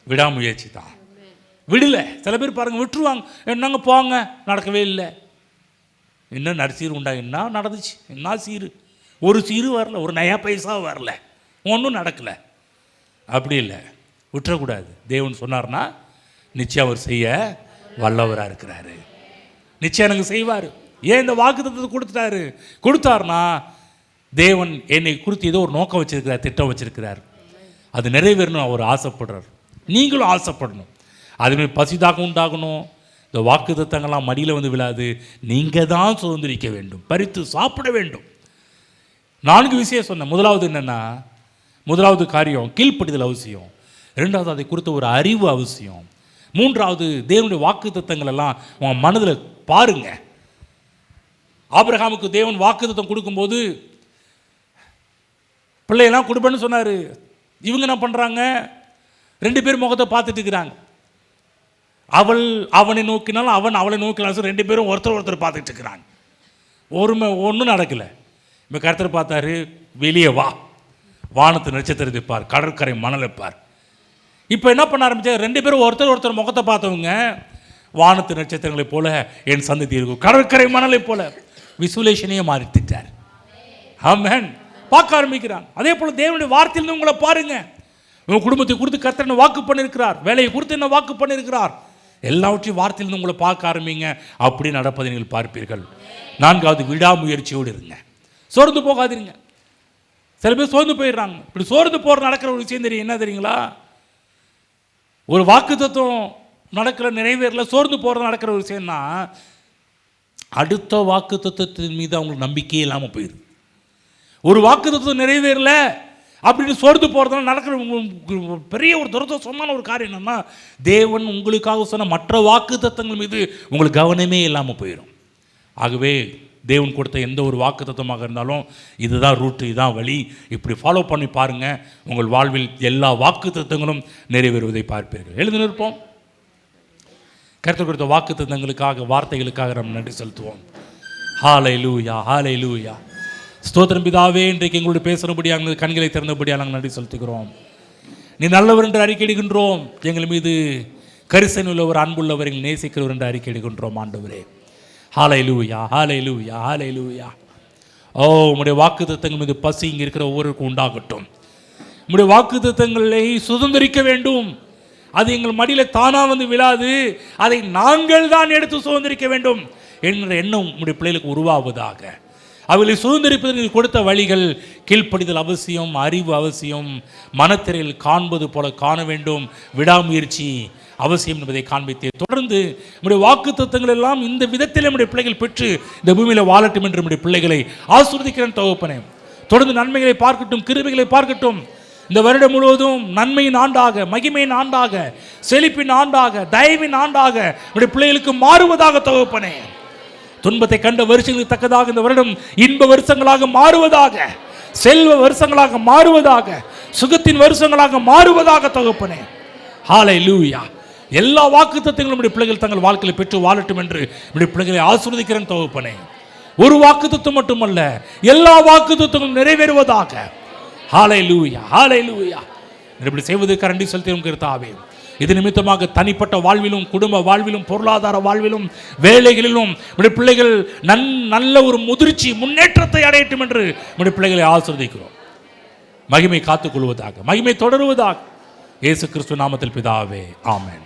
விடாமுயற்சி தான். விடலை. சில பேர் பாருங்கள் விட்டுருவாங்க, என்னங்க போங்க, நடக்கவே இல்லை. இன்னும் நடுசீர் உண்டா, என்ன நடந்துச்சு, என்ன சீரு, ஒரு சீரு வரல, ஒரு நயா பைசா வரல, ஒன்றும் நடக்கலை. அப்படி இல்லை, விட்டுறக்கூடாது. தேவன் சொன்னார்னா நிச்சயம் அவர் செய்ய வல்லவராக இருக்கிறாரு, நிச்சயம் எனக்கு செய்வார். ஏன் இந்த வாக்குத்தத்தத்தை கொடுத்தாருன்னா தேவன் என்னை குறித்து ஏதோ ஒரு நோக்கம் வச்சிருக்கிறார், திட்டம் வச்சிருக்கிறார். அது நிறைவேறணும் அவர் ஆசைப்படுறார். நீங்களும் ஆசைப்படணும். அதுமாதிரி பசிதாக உண்டாகணும். இந்த வாக்குத்தத்தங்கள்லாம் மடியில் வந்து விழாது. நீங்கள் தான் சுதந்திரிக்க வேண்டும், பறித்து சாப்பிட வேண்டும். 4 விஷயம் சொன்னேன். முதலாவது என்னென்னா, முதலாவது காரியம் கீழ்ப்படிதல் அவசியம். 2வது அதை குறித்த ஒரு அறிவு அவசியம். 3வது தேவனுடைய வாக்குத்தத்தங்கள் எல்லாம் உங்கள் மனதில் பாருங்க. ஆபிரகாமுக்கு தேவன் வாக்குத்தத்தம் கொடுக்கும்போது பிள்ளையெல்லாம் கொடுப்பேன்னு சொன்னார். இவங்க என்ன பண்ணுறாங்க, 2 பேர் முகத்தை பார்த்துட்டு இருக்கிறாங்க. அவள் அவனை நோக்கினாலும் அவன் அவளை நோக்கினாலும் 2 பேரும் ஒருத்தர் பார்த்துட்டு இருக்கிறாங்க. ஒன்றும் நடக்கலை. இப்போ கர்த்தர் பார்த்தாரு, வெளியே வா, வானத்து நட்சத்திரத்தை பார், கடற்கரை மணலை பார். இப்போ என்ன பண்ண ஆரம்பிச்சார், 2 பேரும் ஒருத்தர் முகத்தை பார்த்தவங்க வானத்து நட்சத்திரங்களைப் போல என் சந்ததி இருக்கும், கடற்கரை மணலை போல விசுலேஷனையே மாறிட்டார். ஆமென். பார்க்க ஆரம்பிக்கிறாங்க. அதே போல் தேவனுடைய வார்த்தையிலிருந்து உங்களை பாருங்க. உங்கள் குடும்பத்தை குறித்து கர்த்தர் என்ன வாக்கு பண்ணியிருக்கிறார், வேலையை குறித்து என்ன வாக்கு பண்ணியிருக்கிறார், எல்லாவற்றையும் வார்த்தையிலிருந்து உங்களை பார்க்க ஆரம்பிங்க. அப்படி நடப்பதை நீங்கள் பார்ப்பீர்கள். 4வது விடாமுயற்சியோடு இருங்க, சோர்ந்து போகாதீங்க. சில பேர் சோர்ந்து போயிடுறாங்க. இப்படி சோர்ந்து போகிற நடக்கிற ஒரு விஷயம் தெரியும், என்ன தெரியுங்களா, ஒரு வாக்கு தத்துவம் நடக்கிற நிறைவேறல, சோர்ந்து போகிறது நடக்கிற ஒரு விஷயம்னா அடுத்த வாக்கு தத்துவத்தின் மீது அவங்களுக்கு நம்பிக்கையே இல்லாமல் போயிடுது. ஒரு வாக்கு தத்துவம் நிறைவேறல அப்படின்னு சோர்ந்து போகிறதுனால நடக்கிற பெரிய ஒரு துரதோஷமான ஒரு காரியம் என்னன்னா, தேவன் உங்களுக்காக சொன்ன மற்ற வாக்கு தத்துவங்கள் மீது உங்களுக்கு கவனமே இல்லாமல் போயிடும். ஆகவே தேவன் கொடுத்த எந்த ஒரு வாக்கு தத்துவமாக இருந்தாலும் இதுதான் ரூட்டு, இதுதான் வழி, இப்படி ஃபாலோ பண்ணி பாருங்கள். உங்கள் வாழ்வில் எல்லா வாக்கு தத்துவங்களும் நிறைவேறுவதை பார்ப்பீர்கள். எழுந்து நிற்போம். கர்த்தர் கொடுத்த வாக்கு தத்துவங்களுக்காக, வார்த்தைகளுக்காக நாம் நன்றி செலுத்துவோம். ஹல்லேலூயா, ஹல்லேலூயா. ஸ்தோத்திரம் பிதாவே, இன்றைக்கு எங்களுடைய பேசுகிறபடியாக கண்களை திறந்தபடியாக நாங்கள் நன்றி செலுத்துகிறோம். நீ நல்லவர் என்று அறிக்கையிடுகின்றோம். எங்கள் மீது கரிசனை உள்ளவர், அன்புள்ளவர், எங்கள் நேசிக்கிறவர் என்று அறிக்கையிடுகின்றோம். ஆண்டவரே, ஹல்லேலூயா, ஹல்லேலூயா, ஹல்லேலூயா. ஓ, உம்முடைய வாக்குத்தத்தங்கள் மீது பசி இங்கே இருக்கிற ஒவ்வொருவருக்கும் உண்டாகட்டும். உம்முடைய வாக்குத்தத்தங்களை சுதந்திரிக்க வேண்டும். அது எங்கள் மடியில் தானாக வந்து விழாது, அதை நாங்கள் தான் எடுத்து சுதந்திரிக்க வேண்டும் என்கிற எண்ணம் உம்முடைய பிள்ளைகளுக்கு உருவாவதாக. அவர்களை சுதந்திரிப்பதற்கு கொடுத்த வழிகள் கீழ்ப்படிதல் அவசியம், அறிவு அவசியம், மனத்திரையில் காண்பது போல காண வேண்டும், விடாமுயற்சி அவசியம் என்பதை காண்பித்து தொடர்ந்து நம்முடைய வாக்கு தத்தங்கள் எல்லாம் இந்த விதத்தில் நம்முடைய பிள்ளைகள் பெற்று இந்த பூமியில் வாழட்டும் என்று நம்முடைய பிள்ளைகளை ஆசீர்வதிக்கிறேன் தகப்பனே. தொடர்ந்து நன்மைகளை பார்க்கட்டும், கிருபைகளை பார்க்கட்டும். இந்த வருடம் முழுவதும் நன்மையின் ஆண்டாக, மகிமையின் ஆண்டாக, செழிப்பின் ஆண்டாக, தயவின் ஆண்டாக நம்முடைய பிள்ளைகளுக்கு மாறுவதாக தகப்பனே. துன்பத்தை கண்ட வருஷங்களுக்கு தக்கதாக இந்த வருடம் இன்ப வருஷங்களாக மாறுவதாக, செல்வ வருஷங்களாக மாறுவதாக, சுகத்தின் வருஷங்களாக மாறுவதாக தகப்பனே. ஹல்லேலூயா. எல்லா வாக்குத்தத்தங்களும் நம்முடைய பிள்ளைகள் தங்கள் வாழ்க்கையில் பெற்று வாழட்டும் என்று நம்முடைய பிள்ளைகளை ஆசீர்வதிக்கிறேன் தகப்பனே. ஒரு வாக்குத்தத்தம் மட்டுமல்ல, எல்லா வாக்குத்தத்தங்களும் நிறைவேறுவதாக. ஹல்லேலூயா, ஹல்லேலூயா. இப்படி செய்வதற்கு நன்றி செலுத்துகிறோம் கர்த்தாவே. இது நிமித்தமாக தனிப்பட்ட வாழ்விலும், குடும்ப வாழ்விலும், பொருளாதார வாழ்விலும், வேலைகளிலும் நம்முடைய பிள்ளைகள் நல்ல ஒரு முதிர்ச்சி, முன்னேற்றத்தை அடையட்டும் என்று நம்முடைய பிள்ளைகளை ஆசீர்வதிக்கிறோம். மகிமை காத்துக்கொள்வதாக, மகிமை தொடருவதாக. இயேசு கிறிஸ்து நாமத்தில் பிதாவே, ஆமென்.